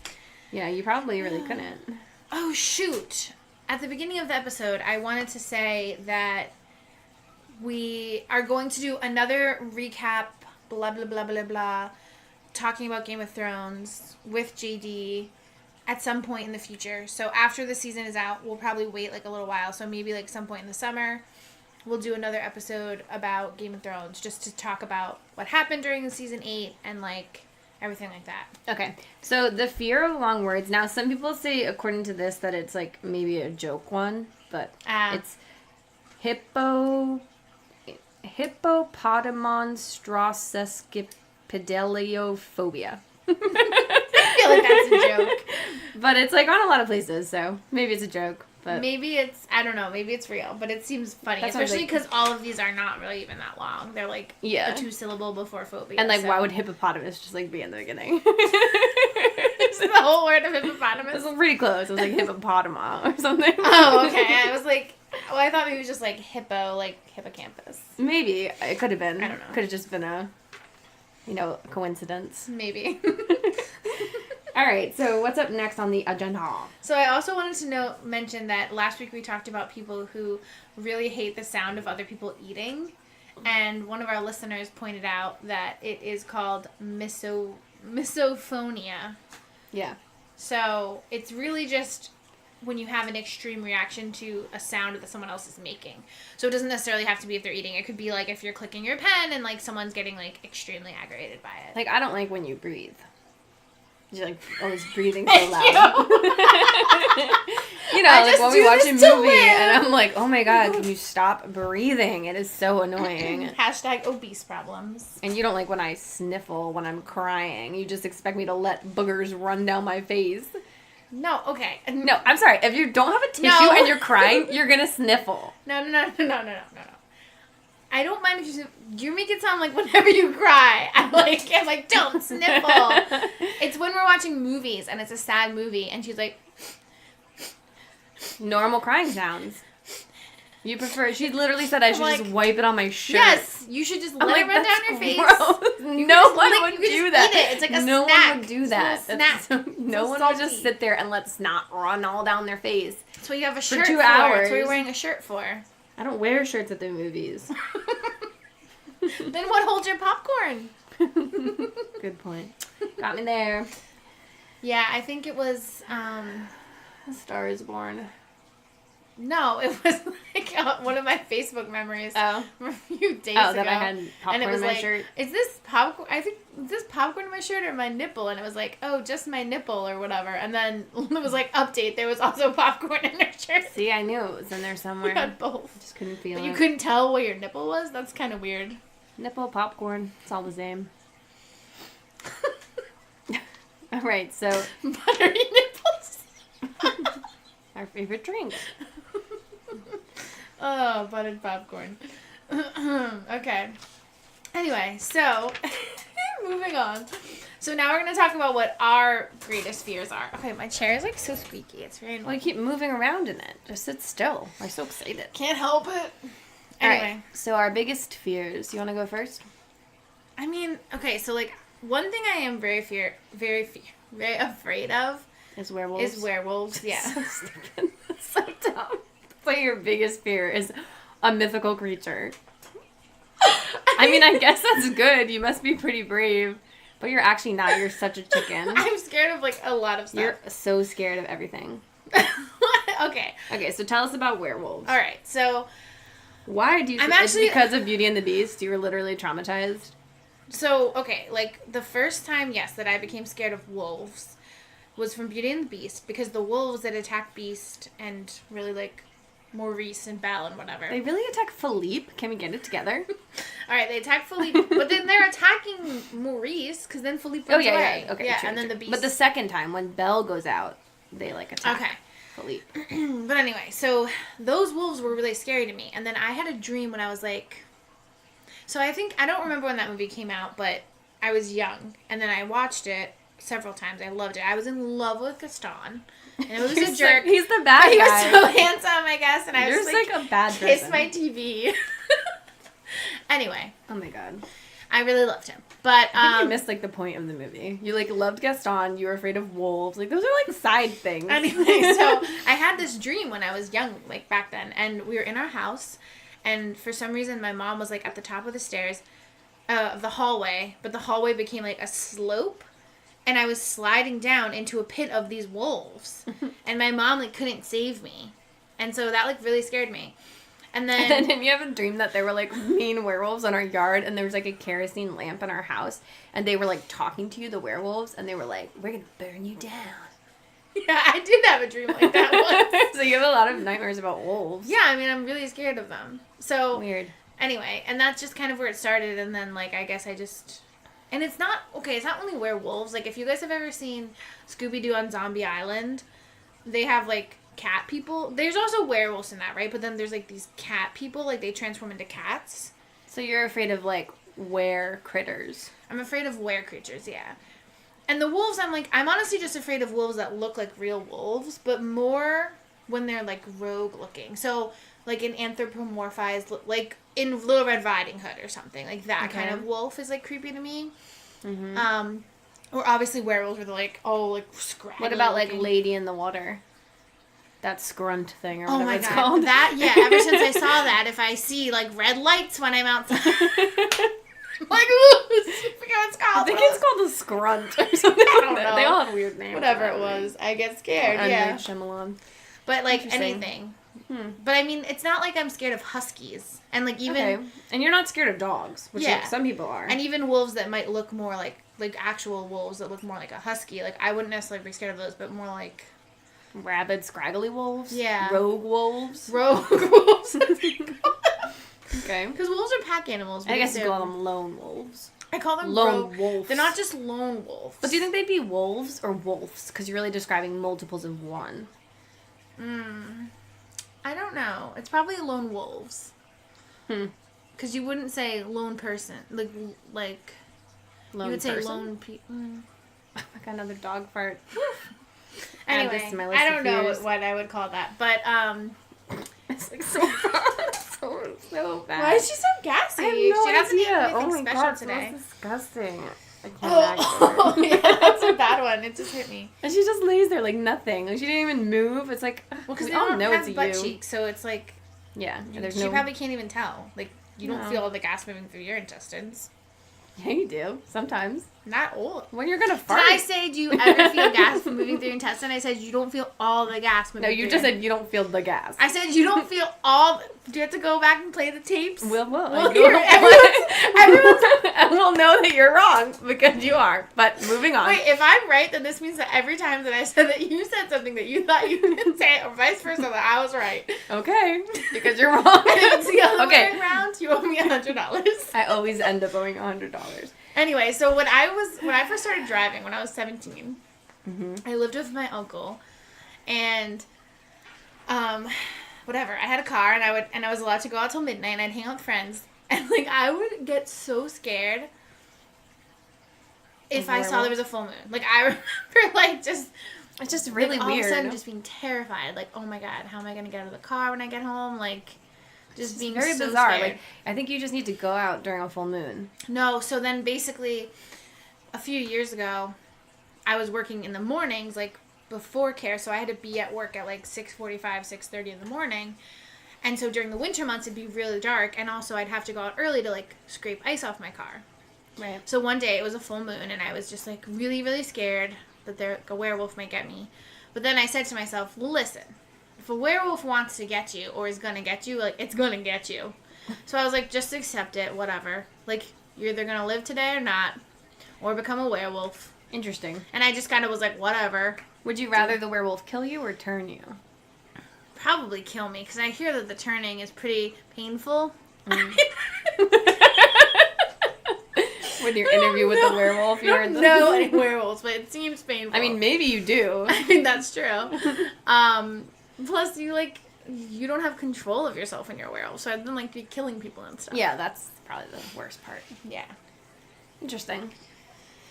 Speaker 2: Yeah, you probably really couldn't.
Speaker 1: Oh shoot! At the beginning of the episode, I wanted to say that we are going to do another recap, blah blah blah blah blah, talking about Game of Thrones with JD at some point in the future. So after the season is out, we'll probably wait like a little while. So maybe like some point in the summer, we'll do another episode about Game of Thrones just to talk about what happened during the season 8 and like everything like that.
Speaker 2: Okay, so the fear of long words. Now, some people say, according to this, that it's like maybe a joke one, but it's Hippopotomonstrosesquipedaliophobia.
Speaker 1: I feel like that's a joke.
Speaker 2: But it's like on a lot of places, so maybe it's a joke. But
Speaker 1: maybe it's, I don't know, maybe it's real, but it seems funny,
Speaker 2: That sounds
Speaker 1: especially
Speaker 2: like-
Speaker 1: because all of these are not really even that long. They're like
Speaker 2: Yeah.
Speaker 1: a 2-syllable before phobia.
Speaker 2: And like,
Speaker 1: so.
Speaker 2: why would hippopotamus just like be in the beginning?
Speaker 1: It's the whole word of
Speaker 2: This
Speaker 1: hippopotamus?
Speaker 2: was pretty close. It was like hippopotama or something.
Speaker 1: Oh, okay. I was like, well, I thought maybe it was just like hippo, like hippocampus.
Speaker 2: Maybe it could have been.
Speaker 1: I don't know.
Speaker 2: Could have just been a coincidence.
Speaker 1: Maybe.
Speaker 2: All right. So what's up next on the agenda?
Speaker 1: So I also wanted to mention that last week we talked about people who really hate the sound of other people eating, and one of our listeners pointed out that it is called misophonia.
Speaker 2: Yeah.
Speaker 1: So it's really just when you have an extreme reaction to a sound that someone else is making. So it doesn't necessarily have to be if they're eating. It could be like if you're clicking your pen and like someone's getting like extremely aggravated by it.
Speaker 2: Like, I don't like when you breathe. You're like always breathing so loud. You know,
Speaker 1: I
Speaker 2: like
Speaker 1: just
Speaker 2: when
Speaker 1: do
Speaker 2: we watch a
Speaker 1: this to
Speaker 2: movie
Speaker 1: live.
Speaker 2: and I'm like, oh my God, can you stop breathing? It is so annoying.
Speaker 1: Hashtag obese problems.
Speaker 2: And you don't like when I sniffle when I'm crying. You just expect me to let boogers run down my face.
Speaker 1: No, okay.
Speaker 2: No, I'm sorry. If you don't have a tissue
Speaker 1: No.
Speaker 2: and you're crying, you're gonna sniffle.
Speaker 1: No. I don't mind if you make it sound like whenever you cry, I'm like, don't sniffle. It's when we're watching movies and it's a sad movie and she's like,
Speaker 2: Normal crying sounds. You prefer? She literally said I should
Speaker 1: like,
Speaker 2: just wipe it on my shirt.
Speaker 1: yes, you should just
Speaker 2: I'm
Speaker 1: let
Speaker 2: like,
Speaker 1: it run down
Speaker 2: that's
Speaker 1: your face.
Speaker 2: gross. No one would do that.
Speaker 1: Eat it. It's like a
Speaker 2: no
Speaker 1: snack.
Speaker 2: one would do
Speaker 1: It's a
Speaker 2: that.
Speaker 1: little
Speaker 2: That's
Speaker 1: snack.
Speaker 2: so- no
Speaker 1: so
Speaker 2: one would just
Speaker 1: salty.
Speaker 2: sit there and let snot run all down their face.
Speaker 1: That's what you have a
Speaker 2: For
Speaker 1: shirt
Speaker 2: 2
Speaker 1: for.
Speaker 2: hours.
Speaker 1: That's what you're wearing a shirt for.
Speaker 2: I don't wear shirts at the movies.
Speaker 1: Then what holds your popcorn?
Speaker 2: Good point. Got me there.
Speaker 1: Yeah, I think it was,
Speaker 2: A Star is Born.
Speaker 1: no, it was like one of my Facebook memories
Speaker 2: Oh.
Speaker 1: from a few days
Speaker 2: Oh,
Speaker 1: ago.
Speaker 2: that I had popcorn
Speaker 1: and it was
Speaker 2: in my
Speaker 1: like,
Speaker 2: shirt.
Speaker 1: is this popcorn? I think, is this popcorn in my shirt or my nipple? And it was like, oh, just my nipple or whatever. And then it was like, update, there was also popcorn in her shirt.
Speaker 2: See, I knew it was in there
Speaker 1: We
Speaker 2: somewhere.
Speaker 1: had both.
Speaker 2: Just couldn't feel
Speaker 1: But
Speaker 2: it.
Speaker 1: you couldn't tell where your nipple was? That's kind of weird.
Speaker 2: Nipple, popcorn, it's all the same. All right, so
Speaker 1: Buttery nipples.
Speaker 2: our favorite drink.
Speaker 1: Oh, buttered popcorn. Okay. Anyway, so moving on. So now we're going to talk about what our greatest fears are. Okay, my chair is like so squeaky. It's very
Speaker 2: Well,
Speaker 1: annoying.
Speaker 2: you keep moving around in it. Just sit still. I'm so excited.
Speaker 1: Can't help it.
Speaker 2: All
Speaker 1: Anyway,
Speaker 2: right, so our biggest fears. You want to go first?
Speaker 1: I mean, okay, so like one thing I am very afraid of
Speaker 2: Is werewolves.
Speaker 1: is werewolves. Yeah.
Speaker 2: So stupid. So dumb. But your biggest fear is a mythical creature. I mean, I guess that's good. You must be pretty brave. But you're actually not. You're such a chicken.
Speaker 1: I'm scared of like a lot of stuff.
Speaker 2: You're so scared of everything.
Speaker 1: Okay.
Speaker 2: Okay, so tell us about werewolves.
Speaker 1: All right. So
Speaker 2: Why do you
Speaker 1: I'm
Speaker 2: it's
Speaker 1: actually-
Speaker 2: because of Beauty and the Beast? You were literally traumatized?
Speaker 1: okay, like the first time, yes, that I became scared of wolves was from Beauty and the Beast because the wolves that attack Beast and really like Maurice and Belle and whatever.
Speaker 2: They really attack Philippe? Can we get it together?
Speaker 1: All right, they attack Philippe, but then they're attacking Maurice because then Philippe runs away.
Speaker 2: Okay,
Speaker 1: yeah,
Speaker 2: true,
Speaker 1: and then
Speaker 2: true.
Speaker 1: the Beast.
Speaker 2: But the second time, when Belle goes out, they like attack
Speaker 1: Okay.
Speaker 2: Philippe.
Speaker 1: But anyway, so those wolves were really scary to me. And then I had a dream when I was like... So I don't remember when that movie came out, but I was young. And then I watched it several times. I loved it. I was in love with Gaston. And it was a jerk.
Speaker 2: He's the bad
Speaker 1: He
Speaker 2: guy.
Speaker 1: was so handsome, I guess. And I
Speaker 2: You're
Speaker 1: was
Speaker 2: just like a bad
Speaker 1: kiss
Speaker 2: person.
Speaker 1: my TV. Anyway,
Speaker 2: Oh my god.
Speaker 1: I really loved him. But
Speaker 2: I think you missed like the point of the movie. You like loved Gaston. You were afraid of wolves. Like those are like side things.
Speaker 1: Anyway, so I had this dream when I was young, like back then, and we were in our house, and for some reason my mom was like at the top of the stairs of the hallway, but the hallway became like a slope, and I was sliding down into a pit of these wolves, and my mom like couldn't save me, and so that like really scared me. And
Speaker 2: And then
Speaker 1: then
Speaker 2: didn't you have a dream that there were like mean werewolves in our yard and there was like a kerosene lamp in our house and they were like talking to you, the werewolves, and they were like, we're gonna burn you down.
Speaker 1: yeah, I did have a dream like that once.
Speaker 2: So you have a lot of nightmares about wolves.
Speaker 1: Yeah, I mean I'm really scared of them. So
Speaker 2: Weird.
Speaker 1: Anyway, and that's just kind of where it started, and then, like, I guess I just... And it's not only werewolves. Like, if you guys have ever seen Scooby-Doo on Zombie Island, they have, like, cat people. There's also werewolves in that, right? But then there's, like, these cat people. Like, they transform into cats.
Speaker 2: So you're afraid of, like, were critters.
Speaker 1: I'm afraid of were creatures, yeah. And the wolves, I'm honestly just afraid of wolves that look like real wolves, but more when they're, like, rogue-looking. So, like, an anthropomorphized, like, in Little Red Riding Hood or something. Like, that kind of wolf is, like, creepy to me. Mm-hmm. Or obviously werewolves where they're, like, scraggly.
Speaker 2: What about, like, Lady in the Water? That scrunt thing or whatever it's
Speaker 1: God.
Speaker 2: called.
Speaker 1: That, yeah, ever since I saw that, if I see, like, red lights when I'm outside... I'm like, ooh, I forget what it's called.
Speaker 2: I think it's called a scrunt or something.
Speaker 1: I don't know.
Speaker 2: They all have weird names.
Speaker 1: Whatever it was. I get scared, yeah.
Speaker 2: Shyamalan.
Speaker 1: But, like, anything. But, I mean, it's not like I'm scared of huskies. And, like, even...
Speaker 2: Okay. And you're not scared of dogs, which like, some people are.
Speaker 1: And even wolves that might look more like actual wolves that look more like a husky. Like, I wouldn't necessarily be scared of those, but more like...
Speaker 2: Rabid, scraggly wolves?
Speaker 1: Yeah.
Speaker 2: Rogue wolves?
Speaker 1: Rogue wolves.
Speaker 2: Okay.
Speaker 1: Because wolves are pack animals.
Speaker 2: I guess you call them lone wolves.
Speaker 1: I call them
Speaker 2: lone wolves.
Speaker 1: They're not just lone wolves.
Speaker 2: But do you think they'd be wolves or wolves? Because you're really describing multiples of one.
Speaker 1: I don't know. It's probably lone wolves. Because you wouldn't say lone person. Like
Speaker 2: lone
Speaker 1: you would
Speaker 2: person?
Speaker 1: say lone people.
Speaker 2: I got another dog fart.
Speaker 1: Anyway, I don't know what I would call that. But,
Speaker 2: it's like so so bad.
Speaker 1: Why is she so gassy?
Speaker 2: I have no
Speaker 1: she hasn't
Speaker 2: idea.
Speaker 1: eaten anything
Speaker 2: Oh my
Speaker 1: special
Speaker 2: God,
Speaker 1: today.
Speaker 2: That's disgusting. I can't
Speaker 1: Oh, yeah, that's a bad one. It just hit me.
Speaker 2: And she just lays there like nothing. Like she didn't even move. It's like,
Speaker 1: Well, because
Speaker 2: we
Speaker 1: they
Speaker 2: all
Speaker 1: don't
Speaker 2: know
Speaker 1: have
Speaker 2: it's
Speaker 1: butt
Speaker 2: you.
Speaker 1: cheeks, so it's like
Speaker 2: Yeah,
Speaker 1: she probably can't even tell. Like you don't
Speaker 2: No.
Speaker 1: feel all the gas moving through your intestines.
Speaker 2: Yeah, you do sometimes.
Speaker 1: Not old.
Speaker 2: When you're gonna fart.
Speaker 1: Did I say, do you ever feel gas moving through your intestine? I said you don't feel all the gas moving.
Speaker 2: No, you just said you don't feel the gas.
Speaker 1: I said you don't feel all. Do you have to go back and play the tapes?
Speaker 2: We'll
Speaker 1: Everyone's,
Speaker 2: and we'll know that you're wrong because you are. But moving on.
Speaker 1: wait, if I'm right, then this means that every time that I said that you said something that you thought you didn't say, or vice versa, that I was right.
Speaker 2: Okay, because you're wrong.
Speaker 1: And if it's the other
Speaker 2: Okay.
Speaker 1: way around, you owe me $100.
Speaker 2: I always end up owing $100.
Speaker 1: Anyway, so when I first started driving when I was 17, I lived with my uncle, and whatever. I had a car, and I was allowed to go out till midnight, and I'd hang out with friends, and like I would get so scared if I saw there was a full moon. Like I remember, like just
Speaker 2: it's just really
Speaker 1: all
Speaker 2: weird.
Speaker 1: of a sudden, just being terrified. Like, oh my God, how am I gonna get out of the car when I get home? Like, just being
Speaker 2: very
Speaker 1: so
Speaker 2: bizarre.
Speaker 1: scared.
Speaker 2: Like I think you just need to go out during a full moon.
Speaker 1: No, so then basically, a few years ago, I was working in the mornings, like before care, so I had to be at work at like 6:45, 6:30 in the morning. And so during the winter months, it'd be really dark, and also I'd have to go out early to like scrape ice off my car.
Speaker 2: Right.
Speaker 1: So one day it was a full moon, and I was just like really, really scared that a werewolf might get me. But then I said to myself, well, listen, if a werewolf wants to get you or is gonna get you, like it's gonna get you. So I was like, just accept it, whatever. Like you're either gonna live today or not, or become a werewolf.
Speaker 2: Interesting.
Speaker 1: And I just kind of was like, whatever.
Speaker 2: Would you rather the werewolf kill you or turn you?
Speaker 1: Probably kill me, because I hear that the turning is pretty painful.
Speaker 2: With your interview with the werewolf, you
Speaker 1: don't know any werewolves, but it seems painful.
Speaker 2: I mean, maybe you do.
Speaker 1: I mean, that's true. Plus, you don't have control of yourself when you're a werewolf, so I'd then like be killing people and stuff.
Speaker 2: Yeah, that's probably the worst part.
Speaker 1: Yeah.
Speaker 2: Interesting.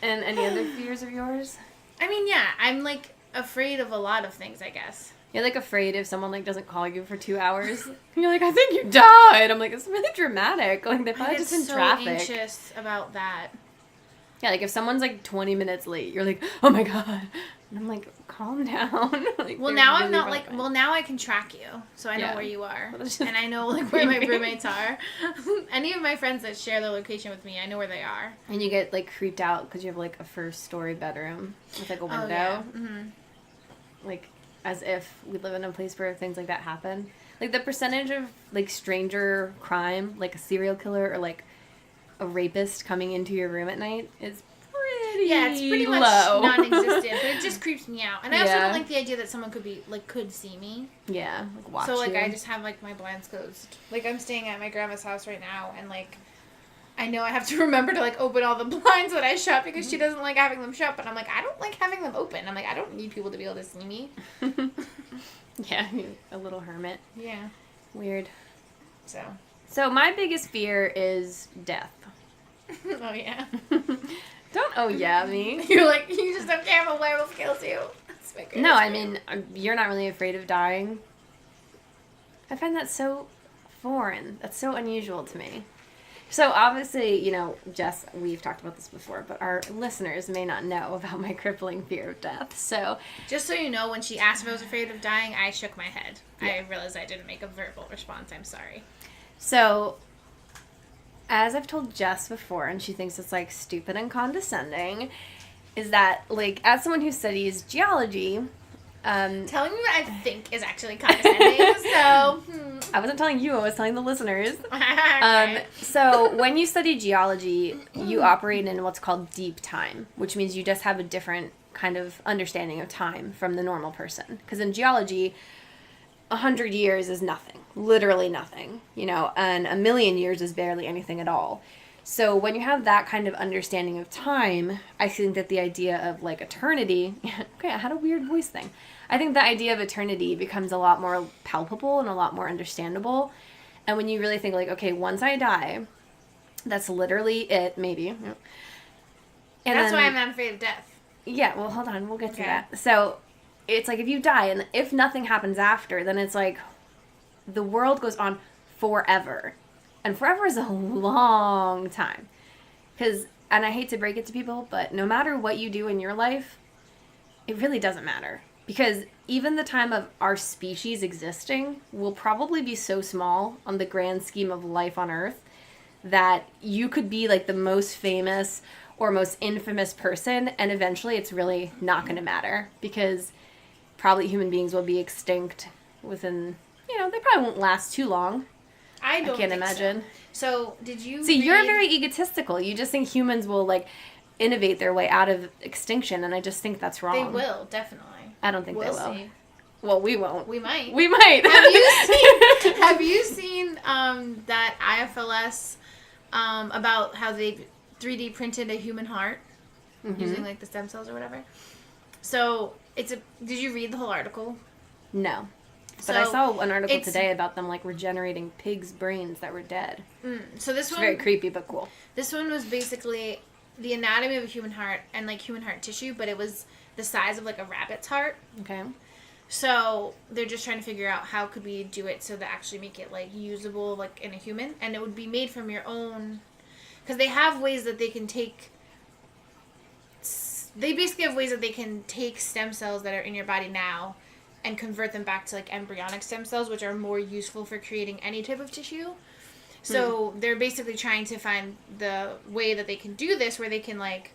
Speaker 2: And any other fears of yours?
Speaker 1: I mean, yeah, I'm like afraid of a lot of things, I guess.
Speaker 2: You're like afraid if someone like doesn't call you for 2 hours. And you're like, I think you died. I'm like, it's really dramatic. Like they're probably just in traffic.
Speaker 1: I'm so anxious about that.
Speaker 2: Yeah, like if someone's like 20 minutes late, you're like, oh my God. And I'm like, calm down. Like,
Speaker 1: well, now I'm not like, well, now I can track you. So I know where you are. And I know like where my roommates are. Any of my friends that share their location with me, I know where they are.
Speaker 2: And you get like creeped out because you have like a first story bedroom with like a window.
Speaker 1: Oh, yeah. Mm-hmm.
Speaker 2: Like as if we live in a place where things like that happen. Like the percentage of like stranger crime, like a serial killer or like a rapist coming into your room at night is
Speaker 1: Yeah, it's pretty much
Speaker 2: low.
Speaker 1: non-existent, but it just creeps me out. And I also
Speaker 2: Yeah.
Speaker 1: don't like the idea that someone could see me.
Speaker 2: Yeah, like watch
Speaker 1: So, like,
Speaker 2: you.
Speaker 1: I just have, like, my blinds closed. Like, I'm staying at my grandma's house right now, and, like, I know I have to remember to, like, open all the blinds when I shut because she doesn't like having them shut, but I'm like, I don't like having them open. I'm like, I don't need people to be able to see me.
Speaker 2: Yeah, you're a little hermit.
Speaker 1: Yeah.
Speaker 2: Weird.
Speaker 1: So,
Speaker 2: my biggest fear is death.
Speaker 1: oh, yeah.
Speaker 2: Don't oh yeah me.
Speaker 1: You're like, you just don't care if a werewolf kills you. That's my greatest
Speaker 2: No, I
Speaker 1: fear.
Speaker 2: mean, you're not really afraid of dying. I find that so foreign. That's so unusual to me. So obviously, you know, Jess, we've talked about this before, but our listeners may not know about my crippling fear of death. So
Speaker 1: Just so you know, when she asked if I was afraid of dying, I shook my head.
Speaker 2: Yeah.
Speaker 1: I realized I didn't make a verbal response. I'm sorry.
Speaker 2: So, as I've told Jess before, and she thinks it's, like, stupid and condescending, is that, like, as someone who studies geology,
Speaker 1: Telling me what I think is actually condescending, so...
Speaker 2: I wasn't telling you, I was telling the listeners.
Speaker 1: Okay.
Speaker 2: So, when you study geology, you operate in what's called deep time, which means you just have a different kind of understanding of time from the normal person. Because in geology, 100 years is nothing, literally nothing, you know, and 1,000,000 years is barely anything at all. So when you have that kind of understanding of time, I think that the idea of, like, eternity, okay, I had a weird voice thing. I think the idea of eternity becomes a lot more palpable and a lot more understandable. And when you really think, like, okay, once I die, that's literally it, maybe. And
Speaker 1: That's
Speaker 2: then,
Speaker 1: why I'm not afraid of death.
Speaker 2: yeah, well, hold on, we'll get to
Speaker 1: Okay.
Speaker 2: that. So it's like if you die and if nothing happens after, then it's like the world goes on forever. And forever is a long time. And I hate to break it to people, but no matter what you do in your life, it really doesn't matter. Because even the time of our species existing will probably be so small on the grand scheme of life on Earth that you could be, like, the most famous or most infamous person, and eventually it's really not going to matter. Because probably human beings will be extinct within, you know, they probably won't last too long.
Speaker 1: I don't
Speaker 2: can't
Speaker 1: think
Speaker 2: imagine.
Speaker 1: So, did you
Speaker 2: See, you're
Speaker 1: read-
Speaker 2: very egotistical. You just think humans will, like, innovate their way out of extinction, and I just think that's wrong.
Speaker 1: They will, definitely.
Speaker 2: I don't think
Speaker 1: We'll
Speaker 2: they will.
Speaker 1: see.
Speaker 2: Well, we won't.
Speaker 1: We might.
Speaker 2: We might.
Speaker 1: Have you seen that IFLS about how they 3D printed a human heart using, like, the stem cells or whatever? So, did you read the whole article?
Speaker 2: No. But
Speaker 1: So,
Speaker 2: I saw an article
Speaker 1: it's-
Speaker 2: today about them, like, regenerating pigs' brains that were dead.
Speaker 1: So this
Speaker 2: It's
Speaker 1: one
Speaker 2: very creepy, but cool.
Speaker 1: This one was basically the anatomy of a human heart and, like, human heart tissue, but it was the size of, like, a rabbit's heart.
Speaker 2: Okay.
Speaker 1: So they're just trying to figure out how could we do it so to actually make it, like, usable, like, in a human, and it would be made from your own, because they have ways that they can take. They basically have ways that they can take stem cells that are in your body now and convert them back to, like, embryonic stem cells, which are more useful for creating any type of tissue. So they're basically trying to find the way that they can do this, where they can, like,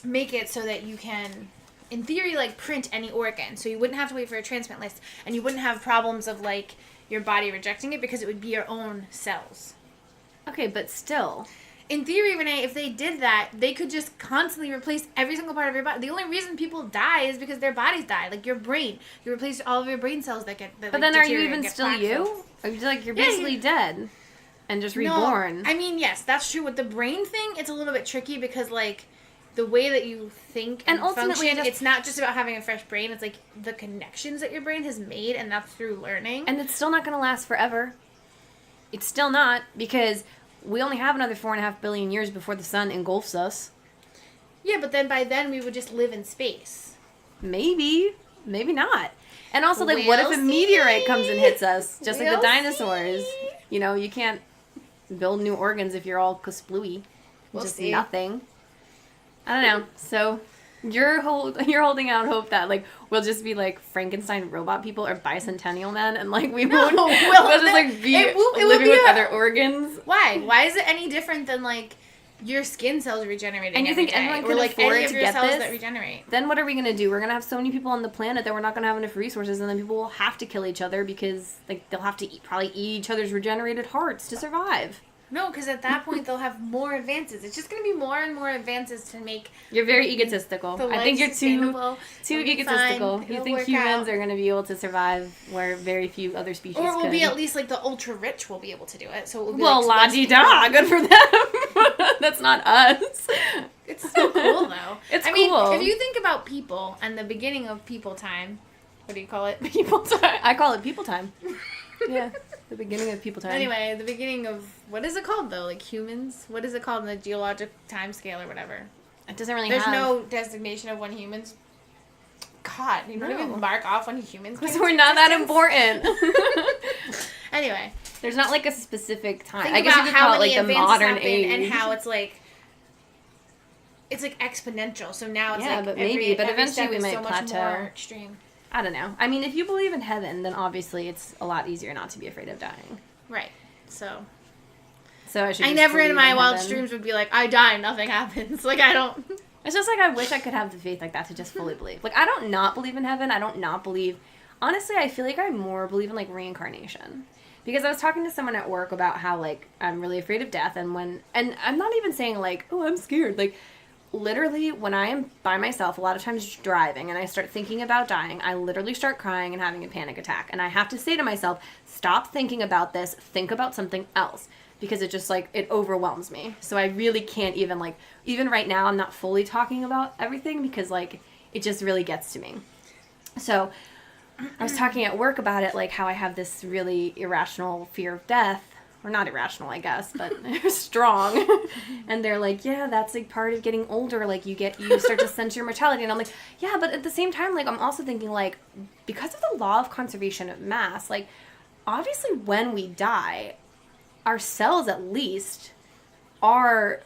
Speaker 1: make it so that you can, in theory, like, print any organ. So you wouldn't have to wait for a transplant list, and you wouldn't have problems of, like, your body rejecting it because it would be your own cells.
Speaker 2: Okay, but still.
Speaker 1: In theory, Renee, if they did that, they could just constantly replace every single part of your body. The only reason people die is because their bodies die. Like, your brain. You replace all of your brain cells that get... That,
Speaker 2: But
Speaker 1: like,
Speaker 2: then are you
Speaker 1: deteriorate
Speaker 2: even
Speaker 1: and get
Speaker 2: still
Speaker 1: plaque
Speaker 2: you?
Speaker 1: cells.
Speaker 2: Are you, like, you're
Speaker 1: Yeah,
Speaker 2: basically dead and just
Speaker 1: No,
Speaker 2: reborn?
Speaker 1: I mean, yes, that's true. With the brain thing, it's a little bit tricky because, like, the way that you think and
Speaker 2: ultimately
Speaker 1: function, it's not just about having a fresh brain. It's, like, the connections that your brain has made, and that's through learning.
Speaker 2: And it's still not going to last forever. It's still not, because we only have another 4.5 billion years before the sun engulfs us.
Speaker 1: Yeah, but then by then we would just live in space.
Speaker 2: Maybe. Maybe not. And also, like, what if
Speaker 1: We'll
Speaker 2: a meteorite
Speaker 1: see.
Speaker 2: comes and hits us? Just like
Speaker 1: We'll
Speaker 2: the dinosaurs.
Speaker 1: see.
Speaker 2: You know, you can't build new organs if you're all kasplooey.
Speaker 1: We'll
Speaker 2: just
Speaker 1: see.
Speaker 2: nothing. I don't know. So you're holding out hope that, like, we'll just be like Frankenstein robot people or bicentennial men, and, like, we won't.
Speaker 1: we'll
Speaker 2: just, like, be
Speaker 1: it will
Speaker 2: living
Speaker 1: be
Speaker 2: with
Speaker 1: a-
Speaker 2: other organs.
Speaker 1: Why? Why is it any different than, like, your skin cells regenerating
Speaker 2: And you
Speaker 1: every
Speaker 2: think
Speaker 1: day?
Speaker 2: anyone
Speaker 1: or,
Speaker 2: can
Speaker 1: like,
Speaker 2: afford
Speaker 1: any of
Speaker 2: to
Speaker 1: your
Speaker 2: get
Speaker 1: cells
Speaker 2: this?
Speaker 1: that regenerate?
Speaker 2: Then what are we going to do? We're going to have so many people on the planet that we're not going to have enough resources, and then people will have to kill each other because, like, they'll have to probably eat each other's regenerated hearts to survive.
Speaker 1: No, because at that point they'll have more advances. It's just going to be more and more advances to make.
Speaker 2: You're very egotistical. I think you're too egotistical. You think humans are going to be able to survive where very few other species
Speaker 1: Or it will
Speaker 2: could.
Speaker 1: be at least like the ultra rich will be able to do it. So it will be
Speaker 2: well,
Speaker 1: like,
Speaker 2: la-di-da, good for them. That's not us.
Speaker 1: It's so cool though.
Speaker 2: It's
Speaker 1: I
Speaker 2: cool.
Speaker 1: mean, if you think about people and the beginning of people time, what do you call it?
Speaker 2: People time. I call it people time. Yeah, the beginning of people time.
Speaker 1: Anyway, the beginning of, what is it called though? Like humans? What is it called in the geologic time scale or whatever?
Speaker 2: It doesn't really
Speaker 1: There's
Speaker 2: have...
Speaker 1: no designation of when humans... God, you don't even mark off when humans...
Speaker 2: Because we're not that important.
Speaker 1: Anyway.
Speaker 2: There's not like a specific time.
Speaker 1: Think
Speaker 2: I guess you
Speaker 1: about
Speaker 2: could
Speaker 1: how
Speaker 2: call it
Speaker 1: many
Speaker 2: like the
Speaker 1: advances
Speaker 2: modern
Speaker 1: happen
Speaker 2: age.
Speaker 1: and how it's like exponential. So now it's
Speaker 2: but maybe. But eventually we might
Speaker 1: so
Speaker 2: plateau.
Speaker 1: Much more extreme.
Speaker 2: I don't know. I mean, if you believe in heaven, then obviously it's a lot easier not to be afraid of dying.
Speaker 1: Right. So
Speaker 2: I should.
Speaker 1: I never in my wildest dreams would be like, I die, nothing happens. Like I don't.
Speaker 2: It's just like I wish I could have the faith like that to just fully believe. Like I don't not believe in heaven. I don't not believe. Honestly, I feel like I more believe in like reincarnation. Because I was talking to someone at work about how like I'm really afraid of death, and I'm not even saying like, oh, I'm scared. Like literally when I am by myself, a lot of times driving, and I start thinking about dying, I literally start crying and having a panic attack. And I have to say to myself, stop thinking about this, think about something else. Because it just like, it overwhelms me. So I really can't even like, even right now, I'm not fully talking about everything because like, it just really gets to me. So I was talking at work about it, like how I have this really irrational fear of death. Or not irrational, I guess, but strong. And they're like, yeah, that's like part of getting older. Like you start to sense your mortality. And I'm like, yeah, but at the same time, like I'm also thinking like, because of the law of conservation of mass, like obviously when we die, our cells at least are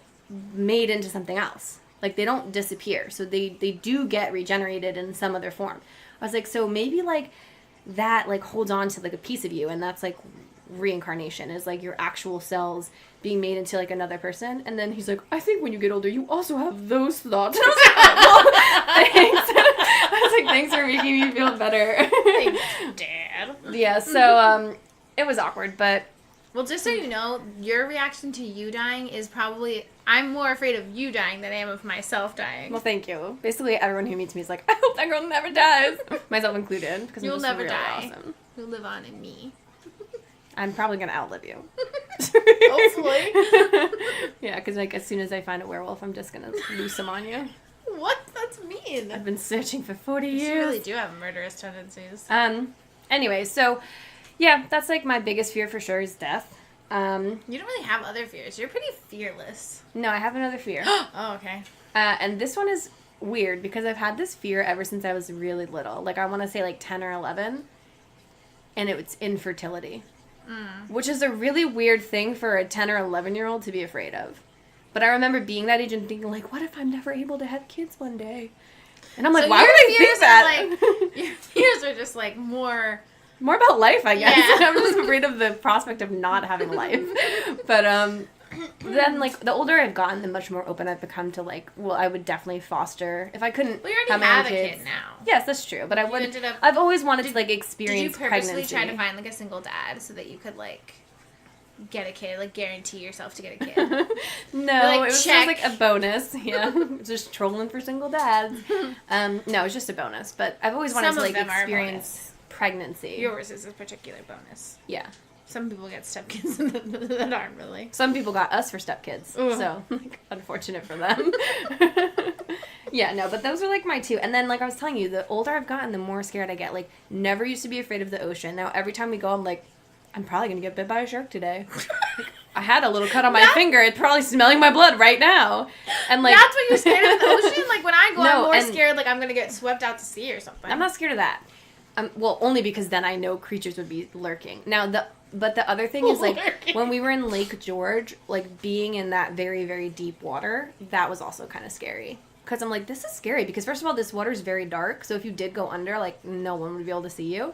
Speaker 2: made into something else. Like they don't disappear. So they do get regenerated in some other form. I was like, so maybe like that like holds on to like a piece of you, and that's like reincarnation is like your actual cells being made into like another person. And then he's like, I think when you get older you also have those thoughts. And I was like, oh, well, thanks. I was like, thanks for making me feel better.
Speaker 1: Thanks, Dad.
Speaker 2: Yeah, so it was awkward, but
Speaker 1: well, just so you know, your reaction to you dying is probably, I'm more afraid of you dying than I am of myself dying.
Speaker 2: well, thank you. Basically everyone who meets me is like, I hope that girl never dies, myself included, because
Speaker 1: You'll
Speaker 2: I'm just
Speaker 1: never
Speaker 2: really
Speaker 1: die.
Speaker 2: awesome.
Speaker 1: You'll live on in me.
Speaker 2: I'm probably gonna outlive you.
Speaker 1: Hopefully.
Speaker 2: Yeah, because like as soon as I find a werewolf, I'm just gonna loose him on you.
Speaker 1: What? That's mean.
Speaker 2: I've been searching for 40
Speaker 1: You
Speaker 2: years.
Speaker 1: really do have murderous tendencies.
Speaker 2: Anyway, so yeah, that's like my biggest fear for sure is death.
Speaker 1: You don't really have other fears. You're pretty fearless.
Speaker 2: No, I have another fear.
Speaker 1: Oh, okay.
Speaker 2: And this one is weird because I've had this fear ever since I was really little. Like I want to say like 10 or 11. And it's infertility. Which is a really weird thing for a 10 or 11-year-old to be afraid of. But I remember being that age and thinking like, what if I'm never able to have kids one day? And I'm like,
Speaker 1: So
Speaker 2: why would I think that?
Speaker 1: Like, your fears are just like more
Speaker 2: about life, I guess.
Speaker 1: Yeah.
Speaker 2: I'm just afraid of the prospect of not having life. But then like the older I've gotten, the much more open I've become to like, well, I would definitely foster if I couldn't.
Speaker 1: Well, you already
Speaker 2: have my
Speaker 1: have
Speaker 2: own
Speaker 1: a
Speaker 2: kids.
Speaker 1: kid now.
Speaker 2: Yes, that's true. But I would.
Speaker 1: ended up-
Speaker 2: I've always wanted to like experience
Speaker 1: Did you purposely
Speaker 2: pregnancy.
Speaker 1: try to find like a single dad so that you could like get a kid, like guarantee yourself to get a kid?
Speaker 2: No,
Speaker 1: like,
Speaker 2: it was
Speaker 1: check.
Speaker 2: just like a bonus. Yeah, just trolling for single dads. No, it's just a bonus. But I've always wanted
Speaker 1: Some
Speaker 2: to
Speaker 1: of
Speaker 2: like
Speaker 1: them are a
Speaker 2: experience pregnancy.
Speaker 1: Yours is a particular bonus.
Speaker 2: Yeah.
Speaker 1: Some people get stepkids that aren't really.
Speaker 2: Some people got us for stepkids, so like, unfortunate for them. Yeah, no, but those are like my two. And then like I was telling you, the older I've gotten, the more scared I get. Like never used to be afraid of the ocean. Now every time we go, I'm like, I'm probably gonna get bit by a shark today. Like, I had a little cut on my finger. It's probably smelling my blood right now. And like
Speaker 1: That's what you're scared of the ocean? Like when I go,
Speaker 2: No,
Speaker 1: I'm more
Speaker 2: and-
Speaker 1: scared like I'm gonna get swept out to sea or something.
Speaker 2: I'm not scared of that. Well, only because then I know creatures would be lurking. Now the other thing is like
Speaker 1: Lurking.
Speaker 2: when we were in Lake George, like being in that very, very deep water, that was also kind of scary. Because I'm like, this is scary because first of all, this water is very dark. So if you did go under, like no one would be able to see you.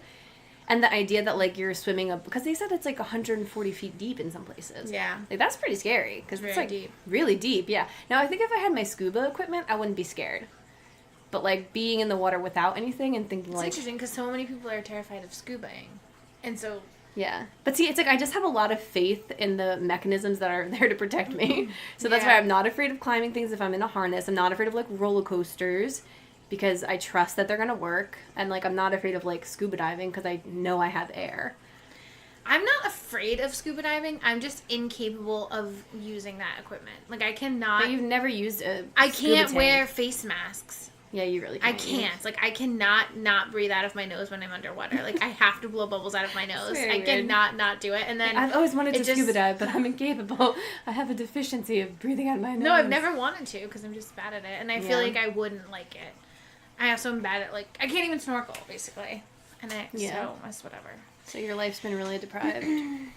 Speaker 2: And the idea that like you're swimming up, because they said it's like 140 feet deep in some places.
Speaker 1: Yeah.
Speaker 2: Like that's pretty scary because it's
Speaker 1: Very
Speaker 2: like
Speaker 1: deep.
Speaker 2: really deep. Yeah. Now I think if I had my scuba equipment, I wouldn't be scared. But like being in the water without anything and thinking
Speaker 1: It's
Speaker 2: like,
Speaker 1: interesting because so many people are terrified of scubaing. And so
Speaker 2: Yeah. But see, it's like I just have a lot of faith in the mechanisms that are there to protect me. So that's why I'm not afraid of climbing things if I'm in a harness. I'm not afraid of, like, roller coasters because I trust that they're going to work. And, like, I'm not afraid of, like, scuba diving because I know I have air.
Speaker 1: I'm not afraid of scuba diving. I'm just incapable of using that equipment. Like, I cannot...
Speaker 2: But you've never used a
Speaker 1: I
Speaker 2: scuba
Speaker 1: can't
Speaker 2: tank.
Speaker 1: wear face masks.
Speaker 2: Yeah, you really can't.
Speaker 1: I can't. Like, I cannot not breathe out of my nose when I'm underwater. Like, I have to blow bubbles out of my nose. I cannot not do it. And then
Speaker 2: I've always wanted to scuba dive, but I'm incapable. I have a deficiency of breathing out of my nose.
Speaker 1: No, I've never wanted to because I'm just bad at it. And I feel like I wouldn't like it. I also am bad at, like, I can't even snorkel, basically. And so it's whatever.
Speaker 2: So your life's been really deprived.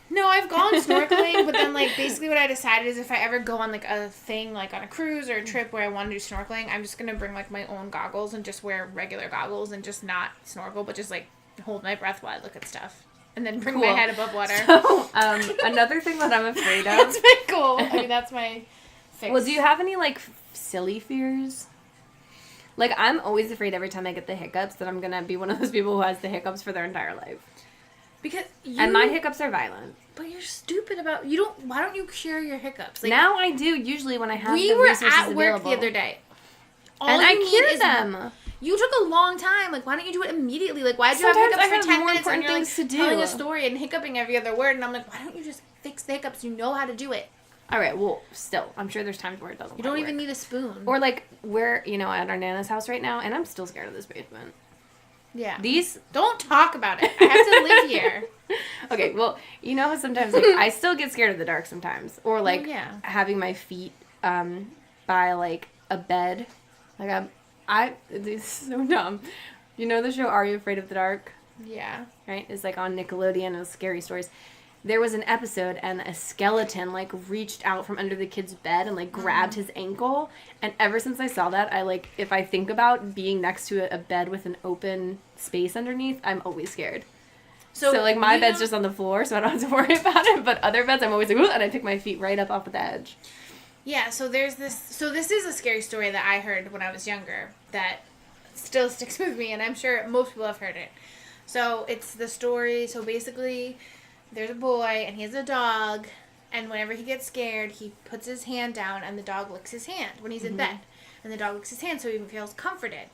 Speaker 1: No, I've gone snorkeling, but then, like, basically what I decided is if I ever go on, like, a thing, like, on a cruise or a trip where I want to do snorkeling, I'm just going to bring, like, my own goggles and just wear regular goggles and just not snorkel, but just, like, hold my breath while I look at stuff. And then bring my head above water.
Speaker 2: So, another thing that I'm afraid of...
Speaker 1: That's my goal. I mean, that's my fix.
Speaker 2: Well, do you have any, like, silly fears? Like, I'm always afraid every time I get the hiccups that I'm going to be one of those people who has the hiccups for their entire life.
Speaker 1: Because
Speaker 2: and my hiccups are violent.
Speaker 1: But you're stupid about... Why don't you cure your hiccups? Like,
Speaker 2: now I do, usually when I have
Speaker 1: the
Speaker 2: resources
Speaker 1: available. We were at work
Speaker 2: available.
Speaker 1: the other day.
Speaker 2: And I cured them.
Speaker 1: You took a long time. Like, why don't you do it immediately? Like, why did you have hiccups for 10 minutes and you're, like, telling a story and hiccuping every other word? And I'm like, why don't you just fix the hiccups? You know how to do it.
Speaker 2: All right, well, still, I'm sure there's times where it doesn't
Speaker 1: You don't even need a spoon.
Speaker 2: Or, like, we're, at our Nana's house right now, and I'm still scared of this basement.
Speaker 1: Yeah.
Speaker 2: These...
Speaker 1: Don't talk about it. I have to live here.
Speaker 2: Okay, well, how sometimes, like, I still get scared of the dark sometimes. Or, like, having my feet by, like, a bed. Like, this is so dumb. You know the show Are You Afraid of the Dark?
Speaker 1: Yeah.
Speaker 2: Right? It's, like, on Nickelodeon. It was Scary Stories. There was an episode, and a skeleton, like, reached out from under the kid's bed and, like, grabbed his ankle. And ever since I saw that, if I think about being next to a bed with an open space underneath, I'm always scared. So like, my bed's just on the floor, so I don't have to worry about it. But other beds, I'm always like, ooh, and I pick my feet right up off of the edge.
Speaker 1: Yeah, so there's this... So this is a scary story that I heard when I was younger that still sticks with me, and I'm sure most people have heard it. So it's the story... So basically, there's a boy, and he has a dog, and whenever he gets scared, he puts his hand down, and the dog licks his hand when he's in bed. And the dog licks his hand, so he feels comforted.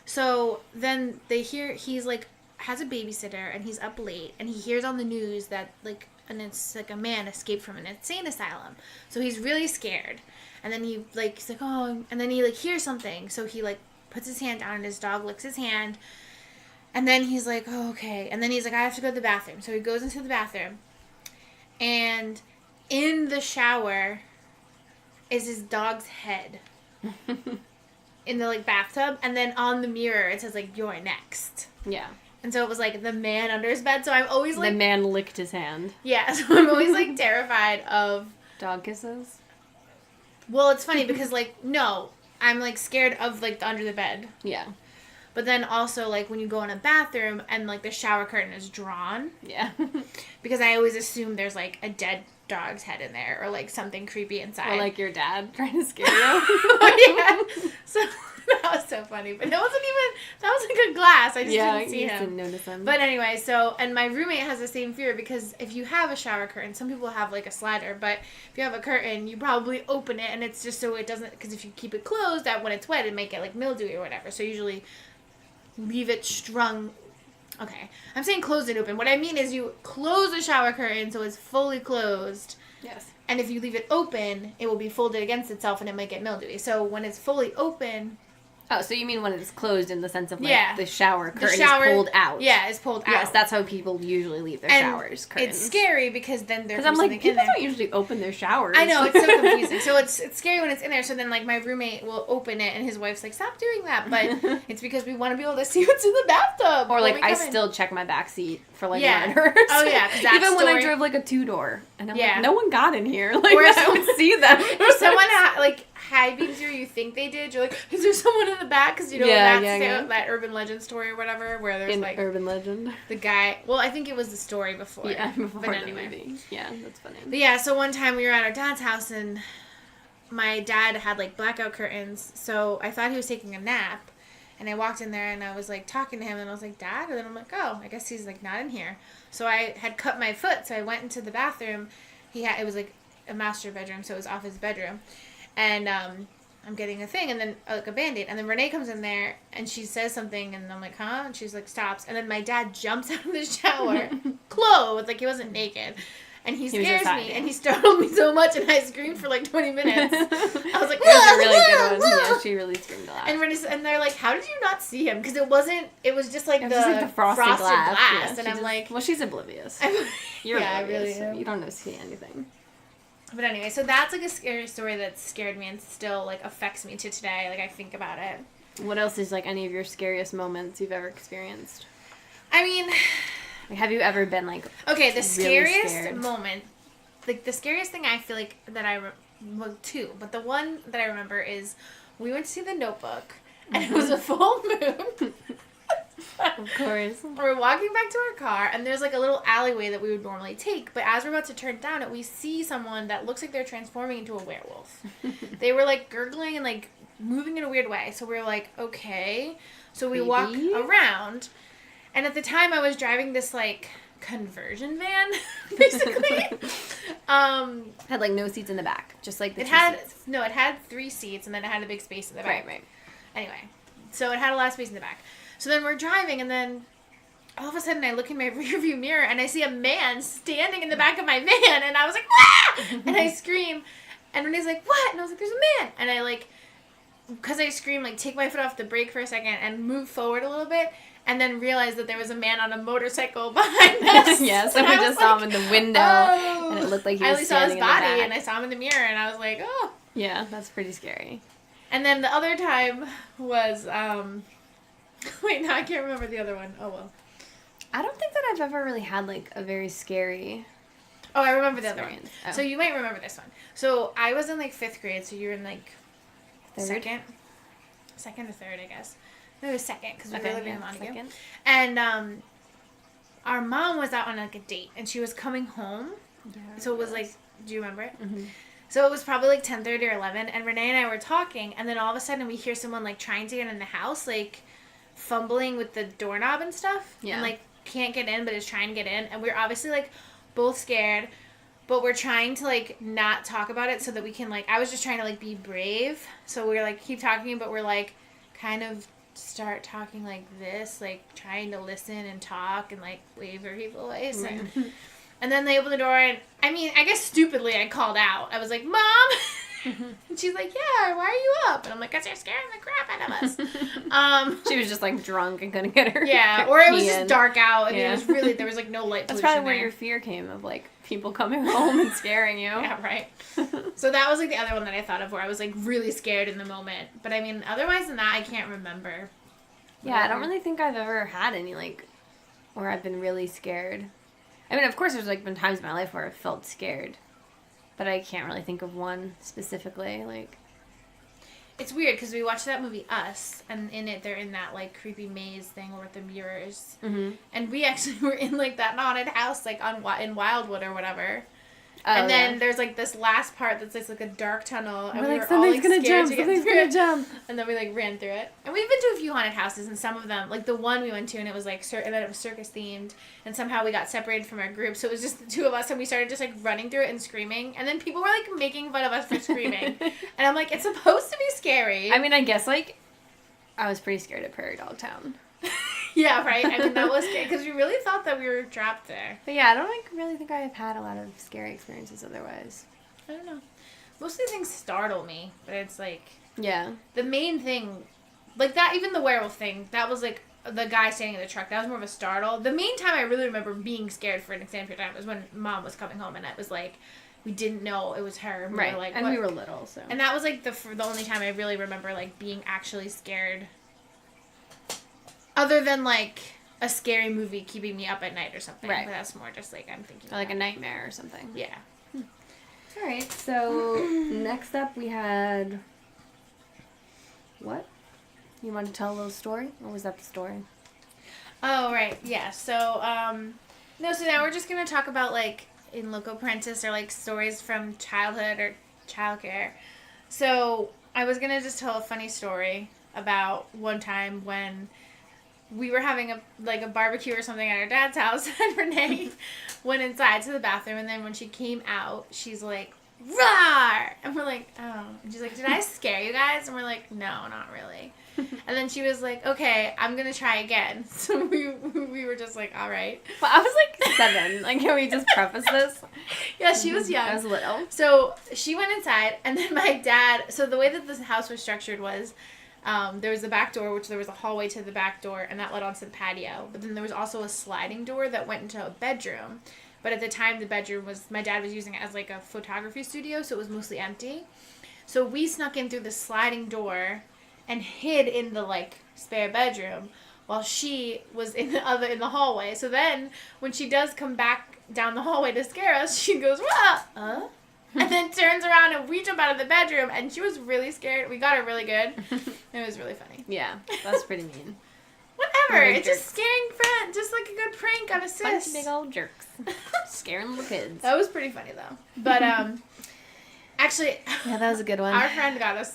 Speaker 1: So then they hear... He's, like... has a babysitter and he's up late and he hears on the news that it's a man escaped from an insane asylum, so he's really scared. And then he's like, oh, and then he like hears something, so he like puts his hand down and his dog licks his hand, and then he's like, oh, okay, and then he's like, I have to go to the bathroom, so he goes into the bathroom, and in the shower is his dog's head in the like bathtub, and then on the mirror it says like, you're next.
Speaker 2: Yeah.
Speaker 1: And so it was, like, the man under his bed. So I'm always, like...
Speaker 2: The man licked his hand.
Speaker 1: Yeah, so I'm always, like, terrified of...
Speaker 2: Dog kisses?
Speaker 1: Well, it's funny because, like, no. I'm, like, scared of, like, the under the bed.
Speaker 2: Yeah.
Speaker 1: But then also, like, when you go in a bathroom and, like, the shower curtain is drawn.
Speaker 2: Yeah.
Speaker 1: Because I always assume there's, like, a dead dog's head in there or, like, something creepy inside.
Speaker 2: Or, like, your dad trying to scare you.
Speaker 1: Oh, yeah. So... That was so funny, but that was like a glass. I just didn't see him.
Speaker 2: Didn't notice him.
Speaker 1: But anyway, and my roommate has the same fear because if you have a shower curtain, some people have like a slider, but if you have a curtain, you probably open it and it's just so it doesn't, because if you keep it closed, that when it's wet, it might get like mildewy or whatever. So usually leave it strung. Okay, I'm saying closed and open. What I mean is you close the shower curtain so it's fully closed.
Speaker 2: Yes.
Speaker 1: And if you leave it open, it will be folded against itself and it might get mildewy. So when it's fully open...
Speaker 2: Oh, so you mean when it's closed in the sense of, like, the shower curtain is pulled out.
Speaker 1: Yeah, it's pulled out.
Speaker 2: Yes, that's how people usually leave their showers curtains.
Speaker 1: It's scary because then there's
Speaker 2: something in there. Because I'm like, people don't usually open their showers.
Speaker 1: I know, it's so confusing. So it's scary when it's in there. So then, like, my roommate will open it and his wife's like, stop doing that. But it's because we want to be able to see what's in the bathtub.
Speaker 2: Or, like, I still check my backseat for, like, murders.
Speaker 1: Oh, yeah.
Speaker 2: Even when I drove, like, a 2-door. And I'm like, no one got in here. Like, I would see them.
Speaker 1: Or someone, high beams you think they did. You're like, is there someone in the back? Because you know that urban legend story or whatever, where there's like
Speaker 2: urban legend.
Speaker 1: The guy. Well, I think it was the story before.
Speaker 2: Yeah, before
Speaker 1: but
Speaker 2: the
Speaker 1: anyway.
Speaker 2: movie. Yeah, that's funny.
Speaker 1: But yeah, so one time we were at our dad's house and my dad had like blackout curtains, so I thought he was taking a nap, And I walked in there and I was like talking to him and I was like, Dad? And then I'm like, oh, I guess he's like not in here. So I had cut my foot, so I went into the bathroom. It was like a master bedroom, so it was off his bedroom. And I'm getting a thing and then like a Band-Aid. And then Renee comes in there and she says something and I'm like, huh? And she's like, stops. And then my dad jumps out of the shower, clothed, like he wasn't naked. And he scares me, and he startled me so much, and I screamed for like 20 minutes. I was like,
Speaker 2: that was a really good one. Yeah, she really screamed a lot.
Speaker 1: And they're like, how did you not see him? Because it was just like the
Speaker 2: frosted glass. Yeah,
Speaker 1: and I'm like...
Speaker 2: Well, she's oblivious. You're oblivious. I really am. You don't know see anything.
Speaker 1: But anyway, so that's like a scary story that scared me and still like affects me to today. Like I think about it.
Speaker 2: What else is like any of your scariest moments you've ever experienced?
Speaker 1: I mean...
Speaker 2: Have you ever been like
Speaker 1: okay, the
Speaker 2: really
Speaker 1: scariest
Speaker 2: scared?
Speaker 1: moment, like the scariest thing I feel like that well, two, but the one that I remember is we went to see The Notebook, and it was a full moon.
Speaker 2: Of course.
Speaker 1: We're walking back to our car, and there's like a little alleyway that we would normally take, but as we're about to turn down it, we see someone that looks like they're transforming into a werewolf. They were like gurgling and like moving in a weird way, so we were like, okay. So we walk around. And at the time, I was driving this, like, conversion van, basically.
Speaker 2: Had, like, no seats in the back, just, like, seats.
Speaker 1: No, it had 3 seats, and then it had a big space in the back.
Speaker 2: Right.
Speaker 1: Anyway, so it had a lot of space in the back. So then we're driving, and then all of a sudden, I look in my rearview mirror, and I see a man standing in the back of my van, and I was like, ah! And I scream, and Renee's like, what? And I was like, there's a man! And I, like, because I scream, like, take my foot off the brake for a second and move forward a little bit, and then realized that there was a man on a motorcycle behind us.
Speaker 2: Yeah, so we just saw him in the window, and it looked like he was standing in the back.
Speaker 1: I only saw his body, and I saw him in the mirror, and I was like, oh.
Speaker 2: Yeah, that's pretty scary.
Speaker 1: And then the other time was, wait, no, I can't remember the other one. Oh, well.
Speaker 2: I don't think that I've ever really had, like, a very scary
Speaker 1: Oh, I remember the other one.
Speaker 2: Oh.
Speaker 1: So you might remember this one. So I was in, like, 5th grade, so you were in, like, second or third, I guess. No, it was second, because we were living in Montague. And our mom was out on, like, a date, and she was coming home. Yeah, so it was, like, do you remember it? Mm-hmm. So it was probably, like, 10:30 or 11, and Renee and I were talking, and then all of a sudden we hear someone, like, trying to get in the house, like, fumbling with the doorknob and stuff. Yeah. And, like, can't get in, but is trying to get in. And we're obviously, like, both scared, but we're trying to, like, not talk about it so that we can, like, I was just trying to, like, be brave. So we were, like, keep talking, but we're, like, kind of start talking like this, like, trying to listen and talk and, like, wave for people away. So. And then they opened the door, and, I mean, I guess stupidly I called out. I was like, Mom! And she's like, yeah, why are you up? And I'm like, 'cause you're scaring the crap out of us.
Speaker 2: She was just, like, drunk and couldn't get her.
Speaker 1: Yeah, or it was just dark out. I mean, it was really, there was, like, no light pollution.
Speaker 2: That's probably where your fear came of, like, people coming home and scaring you.
Speaker 1: Yeah, right. So that was, like, the other one that I thought of where I was, like, really scared in the moment. But, I mean, otherwise than that, I can't remember.
Speaker 2: Yeah, I don't really think I've ever had any, like, where I've been really scared. I mean, of course, there's, like, been times in my life where I've felt scared. But I can't really think of one specifically, like...
Speaker 1: It's weird, because we watched that movie, Us, and in it, they're in that, like, creepy maze thing with the mirrors. Mm-hmm. And we actually were in, like, that haunted house, like, in Wildwood or whatever. Oh, and then there's, like, this last part that's just, like, a dark tunnel. And we were all, like, scared to get through it. And then we, like, ran through it. And we've been to a few haunted houses, and some of them, like, the one we went to, and it was, like, and then it was circus-themed. And somehow we got separated from our group, so it was just the two of us, and we started just, like, running through it and screaming. And then people were, like, making fun of us for screaming. And I'm like, it's supposed to be scary.
Speaker 2: I mean, I guess, like, I was pretty scared at Prairie Dog Town.
Speaker 1: Yeah, right? I mean, that was scary, because we really thought that we were trapped there.
Speaker 2: But yeah, I don't really think I've had a lot of scary experiences otherwise.
Speaker 1: I don't know. Most of the things startle me, but it's like...
Speaker 2: Yeah.
Speaker 1: The main thing, like that, even the werewolf thing, that was like the guy standing in the truck. That was more of a startle. The main time I really remember being scared for an extended period of time was when Mom was coming home, and it was like, we didn't know it was her.
Speaker 2: Right,
Speaker 1: we were like,
Speaker 2: and
Speaker 1: what?
Speaker 2: we were little, so...
Speaker 1: And that was like the only time I really remember like being actually scared. Other than, like, a scary movie keeping me up at night or something. Right. But that's more just, like, I'm thinking
Speaker 2: or, like, a nightmare or something.
Speaker 1: Yeah.
Speaker 2: All right, so next up we had... What? You want to tell a little story? Or was that the story?
Speaker 1: Oh, right. Yeah. So, no, so now we're just going to talk about, like, in loco parentis or, like, stories from childhood or childcare. So, I was going to just tell a funny story. about one time when we were having a barbecue or something at our dad's house, and Renee went inside to the bathroom, and then when she came out, she's like, "Roar!" And we're like, "Oh." And she's like, "Did I scare you guys?" And we're like, "No, not really." And then she was like, "Okay, I'm gonna try again." So we were just like, "All right."
Speaker 2: Well, I was like 7. Like, can we just preface this?
Speaker 1: Yeah, she was young.
Speaker 2: I was little.
Speaker 1: So she went inside, and then my dad. So the way that this house was structured was, there was the back door, which there was a hallway to the back door, and that led onto the patio. But then there was also a sliding door that went into a bedroom. But at the time, the bedroom was, my dad was using it as like a photography studio, so it was mostly empty. So we snuck in through the sliding door and hid in the like spare bedroom while she was in the hallway. So then when she does come back down the hallway to scare us, she goes, "What?" And then turns around and we jump out of the bedroom, and she was really scared. We got her really good. It was really funny.
Speaker 2: Yeah, that's pretty mean.
Speaker 1: Whatever. It's just scaring friends. Just like a good prank on a sis.
Speaker 2: Bunch of big old jerks. Scaring little kids.
Speaker 1: That was pretty funny, though. But, actually...
Speaker 2: Yeah, that was a good one.
Speaker 1: Our friend got us.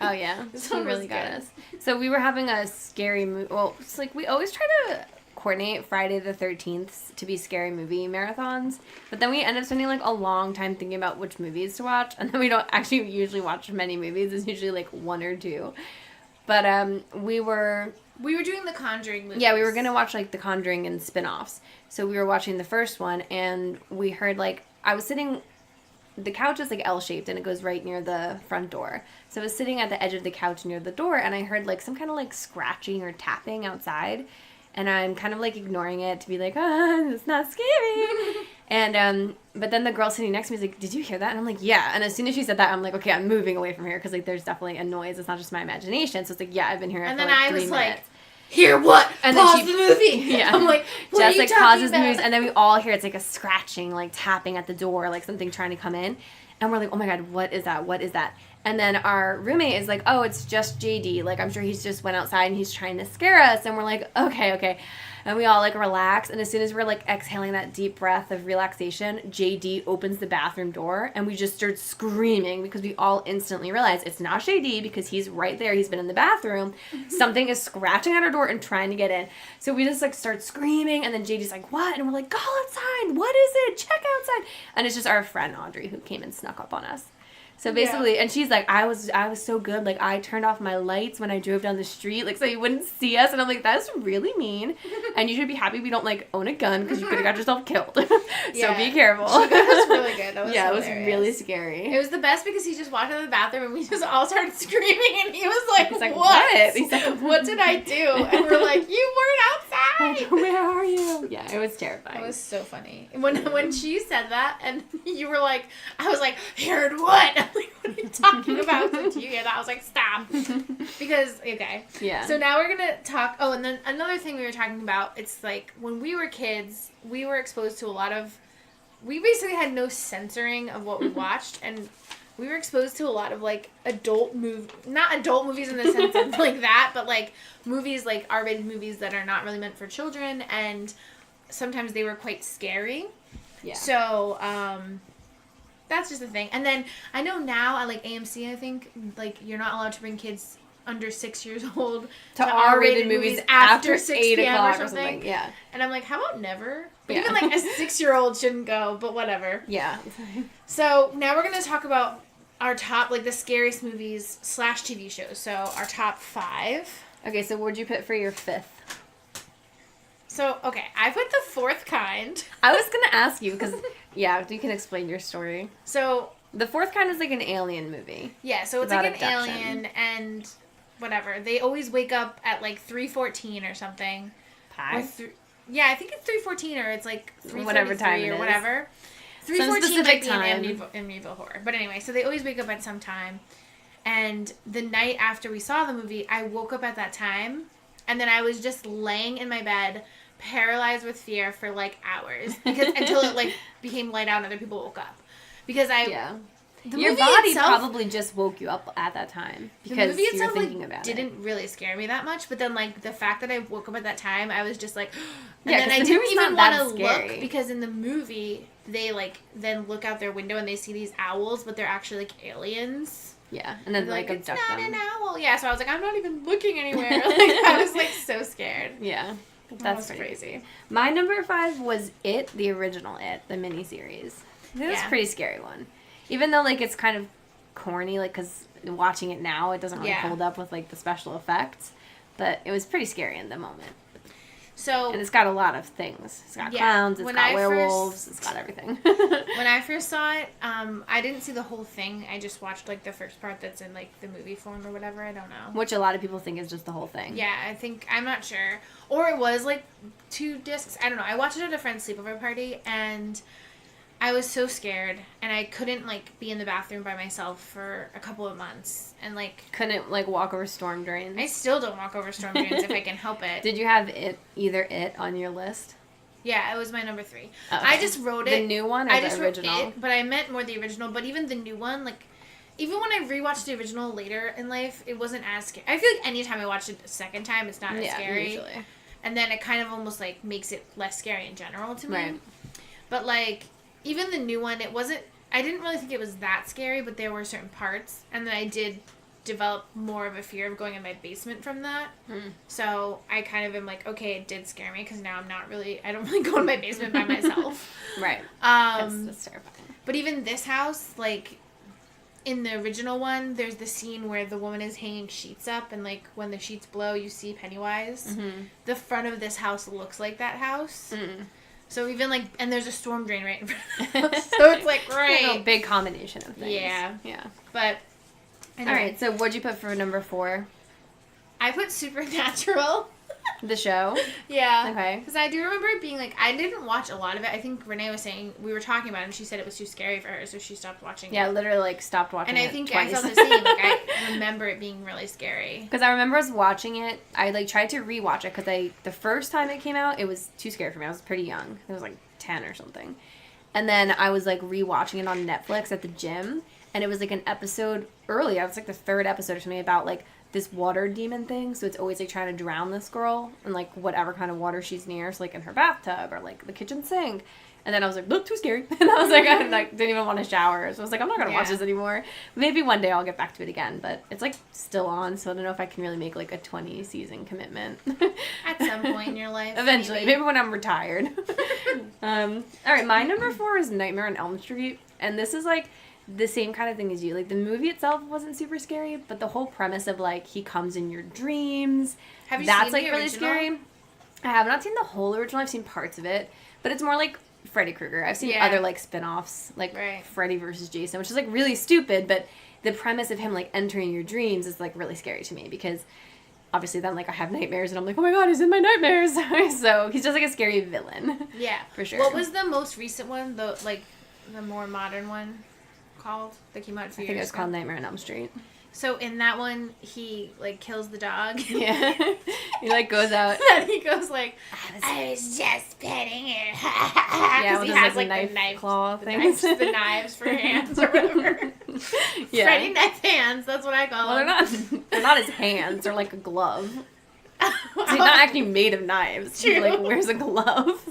Speaker 2: Oh, yeah.
Speaker 1: This
Speaker 2: He
Speaker 1: one was
Speaker 2: really got
Speaker 1: good.
Speaker 2: us. So we were having a scary movie. Well, it's like we always try to coordinate Friday the 13th to be scary movie marathons. But then we end up spending like a long time thinking about which movies to watch. And then we don't actually usually watch many movies. It's usually like 1 or 2. But we were
Speaker 1: doing the Conjuring movies.
Speaker 2: Yeah, we were going to watch, like, The Conjuring and spin-offs. So we were watching the first one, and we heard, like, I was sitting, the couch is, like, L-shaped, and it goes right near the front door. So I was sitting at the edge of the couch near the door, and I heard, like, some kind of, like, scratching or tapping outside. And I'm kind of, like, ignoring it to be like, it's not scary. And, but then the girl sitting next to me is like, "Did you hear that?" And I'm like, "Yeah." And as soon as she said that, I'm like, "Okay, I'm moving away from here," because, like, there's definitely a noise. It's not just my imagination. So it's like, yeah, I've been here for, like, 3 minutes.
Speaker 1: Like, "Hear what?"
Speaker 2: And
Speaker 1: Pause
Speaker 2: then
Speaker 1: the movie.
Speaker 2: Yeah.
Speaker 1: I'm like, "What
Speaker 2: Jess,
Speaker 1: are you
Speaker 2: like,
Speaker 1: talking
Speaker 2: pauses
Speaker 1: about?"
Speaker 2: the movies, and then we all hear it's like a scratching, like tapping at the door, like something trying to come in. And we're like, "Oh my God, what is that? What is that?" And then our roommate is like, "Oh, it's just JD. Like, I'm sure he's just went outside and he's trying to scare us." And we're like, "Okay." And we all, like, relax. And as soon as we're, like, exhaling that deep breath of relaxation, JD opens the bathroom door. And we just start screaming because we all instantly realize it's not JD because he's right there. He's been in the bathroom. Something is scratching at our door and trying to get in. So we just, like, start screaming. And then JD's like, "What?" And we're like, "Go outside. What is it? Check outside." And it's just our friend Audrey who came and snuck up on us. So basically, and she's like, I was so good. Like, I turned off my lights when I drove down the street, like, so you wouldn't see us. And I'm like, that's really mean. And you should be happy we don't, like, own a gun because you could have got yourself killed. So be careful.
Speaker 1: She got us really good. That was
Speaker 2: yeah,
Speaker 1: hilarious.
Speaker 2: It was really scary.
Speaker 1: It was the best because he just walked out of the bathroom and we just all started screaming and he was like,
Speaker 2: He's like,
Speaker 1: "What?
Speaker 2: He's like,
Speaker 1: "What did I do?" And we're like, "You weren't outside."
Speaker 2: Where are you? Yeah, it was terrifying.
Speaker 1: It was so funny. When she said that and you were like, I was like, "Heard what?" I'm like, "What are you talking about?" So do you hear that? I was like, "Stop." Because, okay.
Speaker 2: Yeah.
Speaker 1: So now we're going to talk. Oh, and then another thing we were talking about, it's like when we were kids, we were exposed to a lot of, we basically had no censoring of what we watched, and we were exposed to a lot of, like, not adult movies in the sense of, like, that, but, like, movies, like, R-rated movies that are not really meant for children, and sometimes they were quite scary.
Speaker 2: Yeah.
Speaker 1: So, that's just the thing. And then, I know now, at, like, AMC, I think, like, you're not allowed to bring kids under 6 years old
Speaker 2: to R-rated movies after
Speaker 1: 6
Speaker 2: 8
Speaker 1: p.m.
Speaker 2: o'clock
Speaker 1: or something.
Speaker 2: Yeah.
Speaker 1: And I'm like, how about never? But
Speaker 2: Yeah.
Speaker 1: even, like, a 6-year-old shouldn't go, but whatever.
Speaker 2: Yeah.
Speaker 1: So, now we're going to talk about our top, like, the scariest movies / TV shows. So, our top 5.
Speaker 2: Okay, so what'd you put for your 5th?
Speaker 1: So, okay, I put The Fourth Kind.
Speaker 2: I was going to ask you, because, yeah, you can explain your story.
Speaker 1: So,
Speaker 2: The Fourth Kind is like an alien movie.
Speaker 1: yeah, so it's
Speaker 2: About
Speaker 1: like an
Speaker 2: abduction.
Speaker 1: alien, and whatever. They always wake up at, like, 3:14 or something. Or yeah, I think it's 3:14 or it's, like, 3:33
Speaker 2: Whatever time it
Speaker 1: or
Speaker 2: is.
Speaker 1: whatever.
Speaker 2: Some
Speaker 1: 3:14 might
Speaker 2: specific
Speaker 1: be
Speaker 2: time.
Speaker 1: an Amityville Horror. But anyway, so they always wake up at some time. And the night after we saw the movie, I woke up at that time. And then I was just laying in my bed, paralyzed with fear for, like, hours. Because until it, like, became light out and other people woke up. Because
Speaker 2: Yeah.
Speaker 1: the
Speaker 2: Your
Speaker 1: movie
Speaker 2: body
Speaker 1: itself,
Speaker 2: probably just woke you up at that time.
Speaker 1: the
Speaker 2: Because
Speaker 1: movie
Speaker 2: you were
Speaker 1: itself,
Speaker 2: thinking
Speaker 1: like,
Speaker 2: about it.
Speaker 1: didn't really scare me that much. But then, like, the fact that I woke up at that time, I was just like... And
Speaker 2: Yeah,
Speaker 1: then
Speaker 2: 'cause
Speaker 1: I
Speaker 2: the
Speaker 1: didn't
Speaker 2: movie's
Speaker 1: even
Speaker 2: not
Speaker 1: want
Speaker 2: that
Speaker 1: to
Speaker 2: scary.
Speaker 1: look because in the movie, they, like, then look out their window and they see these owls, but they're actually, like, aliens.
Speaker 2: Yeah, and then like
Speaker 1: it's
Speaker 2: abduct
Speaker 1: not
Speaker 2: them.
Speaker 1: an owl. Yeah, so I was like, I'm not even looking anywhere. Like, I was like so scared.
Speaker 2: Yeah, that's
Speaker 1: crazy.
Speaker 2: My number 5 was It, the original It, the miniseries. It was a pretty scary one, even though like it's kind of corny, like because watching it now, it doesn't really hold up with like the special effects, but it was pretty scary in the moment.
Speaker 1: So,
Speaker 2: and it's got a lot of things. It's got clowns, it's got werewolves, it's got everything.
Speaker 1: When I first saw it, I didn't see the whole thing. I just watched like the first part that's in like the movie form or whatever. I don't know.
Speaker 2: Which a lot of people think is just the whole thing.
Speaker 1: Yeah, I'm not sure. Or it was like 2 discs. I don't know. I watched it at a friend's sleepover party and I was so scared and I couldn't like be in the bathroom by myself for a couple of months and like
Speaker 2: couldn't like walk over storm drains.
Speaker 1: I still don't walk over storm drains if I can help it.
Speaker 2: Did you have either It on your list?
Speaker 1: Yeah, it was my number 3. Okay.
Speaker 2: I
Speaker 1: just wrote it.
Speaker 2: The new one or
Speaker 1: I
Speaker 2: the
Speaker 1: just
Speaker 2: original?
Speaker 1: Wrote it, but I meant more the original. But even the new one, like, even when I rewatched the original later in life, it wasn't as scary. I feel like anytime I watch it a second time, it's not as scary.
Speaker 2: Usually.
Speaker 1: And then it kind of almost like makes it less scary in general to me.
Speaker 2: Right.
Speaker 1: But like, even the new one, it wasn't. I didn't really think it was that scary, but there were certain parts, and then I did develop more of a fear of going in my basement from that. So I kind of am like, okay, it did scare me because now I don't really go in my basement by myself.
Speaker 2: Right. That's terrifying.
Speaker 1: But even this house, like in the original one, there's the scene where the woman is hanging sheets up and like when the sheets blow, you see Pennywise. Mm-hmm. The front of this house looks like that house. Mm. So even like, and there's a storm drain right in front of the house. So it's like, great.
Speaker 2: Like a big combination of things.
Speaker 1: Yeah.
Speaker 2: Yeah.
Speaker 1: But anyway.
Speaker 2: All right, so what'd you put for number 4?
Speaker 1: I put Supernatural.
Speaker 2: The show?
Speaker 1: Yeah.
Speaker 2: Okay.
Speaker 1: Because I do remember it being like, I didn't watch a lot of it. I think Renee was saying, we were talking about it, and she said it was too scary for her, so she stopped watching it.
Speaker 2: Yeah, literally, like, stopped watching it.
Speaker 1: And I think
Speaker 2: twice.
Speaker 1: I felt the same. Like, I remember it being really scary.
Speaker 2: Because I remember us watching it. I, like, tried to rewatch it, because the first time it came out, it was too scary for me. I was pretty young. I was, like, 10 or something. And then I was, like, rewatching it on Netflix at the gym, and it was, like, an episode early. It was, like, the 3rd episode or something about, like, this water demon thing, so it's always like trying to drown this girl in like whatever kind of water she's near, so like in her bathtub or like the kitchen sink. And then I was like, look, too scary. And I was like, I like, didn't even want to shower, so I was like, I'm not gonna watch this anymore. Maybe one day I'll get back to it again, but it's like still on, so I don't know if I can really make like a 20 season commitment.
Speaker 1: At some point in your life,
Speaker 2: eventually, maybe when I'm retired. All right, my number 4 is Nightmare on Elm Street, and this is like the same kind of thing as you. Like, the movie itself wasn't super scary, but the whole premise of, like, he comes in your dreams.
Speaker 1: Have you
Speaker 2: that's,
Speaker 1: seen
Speaker 2: like,
Speaker 1: the
Speaker 2: really
Speaker 1: original?
Speaker 2: scary. I have not seen the whole original. I've seen parts of it. But it's more like Freddy Krueger. I've seen other, like, spin-offs, like Freddy versus Jason, which is, like, really stupid, but the premise of him, like, entering your dreams is, like, really scary to me because obviously then, like, I have nightmares and I'm like, oh my god, he's in my nightmares. So he's just, like, a scary villain.
Speaker 1: Yeah.
Speaker 2: For sure.
Speaker 1: What was the most recent one? The more modern one? Called that came out a few years ago.
Speaker 2: I think it was called Nightmare on Elm Street.
Speaker 1: So in that one, he like kills the dog.
Speaker 2: Yeah, he like goes out.
Speaker 1: And he goes like, I was just petting it.
Speaker 2: Yeah,
Speaker 1: he has
Speaker 2: like
Speaker 1: the knife
Speaker 2: claw things,
Speaker 1: the knives for hands or whatever.
Speaker 2: Yeah,
Speaker 1: Freddy knife hands. That's what I call them.
Speaker 2: Well, they're not his hands. They're like a glove. So he's not actually made of knives.
Speaker 1: True.
Speaker 2: He like wears a glove.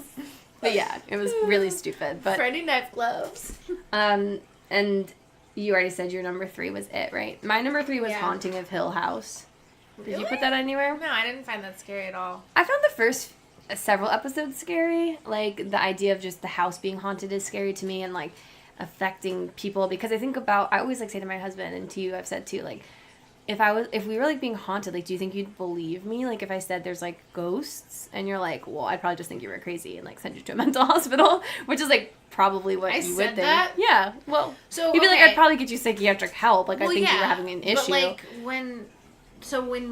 Speaker 2: But yeah, it was really stupid. But
Speaker 1: Freddy knife gloves.
Speaker 2: And you already said your number 3 was It, right? My number 3 was Haunting of Hill House. Did you put that anywhere?
Speaker 1: No, I didn't find that scary at all.
Speaker 2: I found the first several episodes scary. Like, the idea of just the house being haunted is scary to me and, like, affecting people. Because I always, like, say to my husband, and to you I've said, too, like, if we were, like, being haunted, like, do you think you'd believe me? Like, if I said there's, like, ghosts, and you're like, well, I'd probably just think you were crazy and, like, send you to a mental hospital, which is, like, probably what you would think.
Speaker 1: That?
Speaker 2: Yeah. Well,
Speaker 1: so
Speaker 2: you'd be like, I'd probably get you psychiatric help. Like, I think you were having an issue.
Speaker 1: But, like, when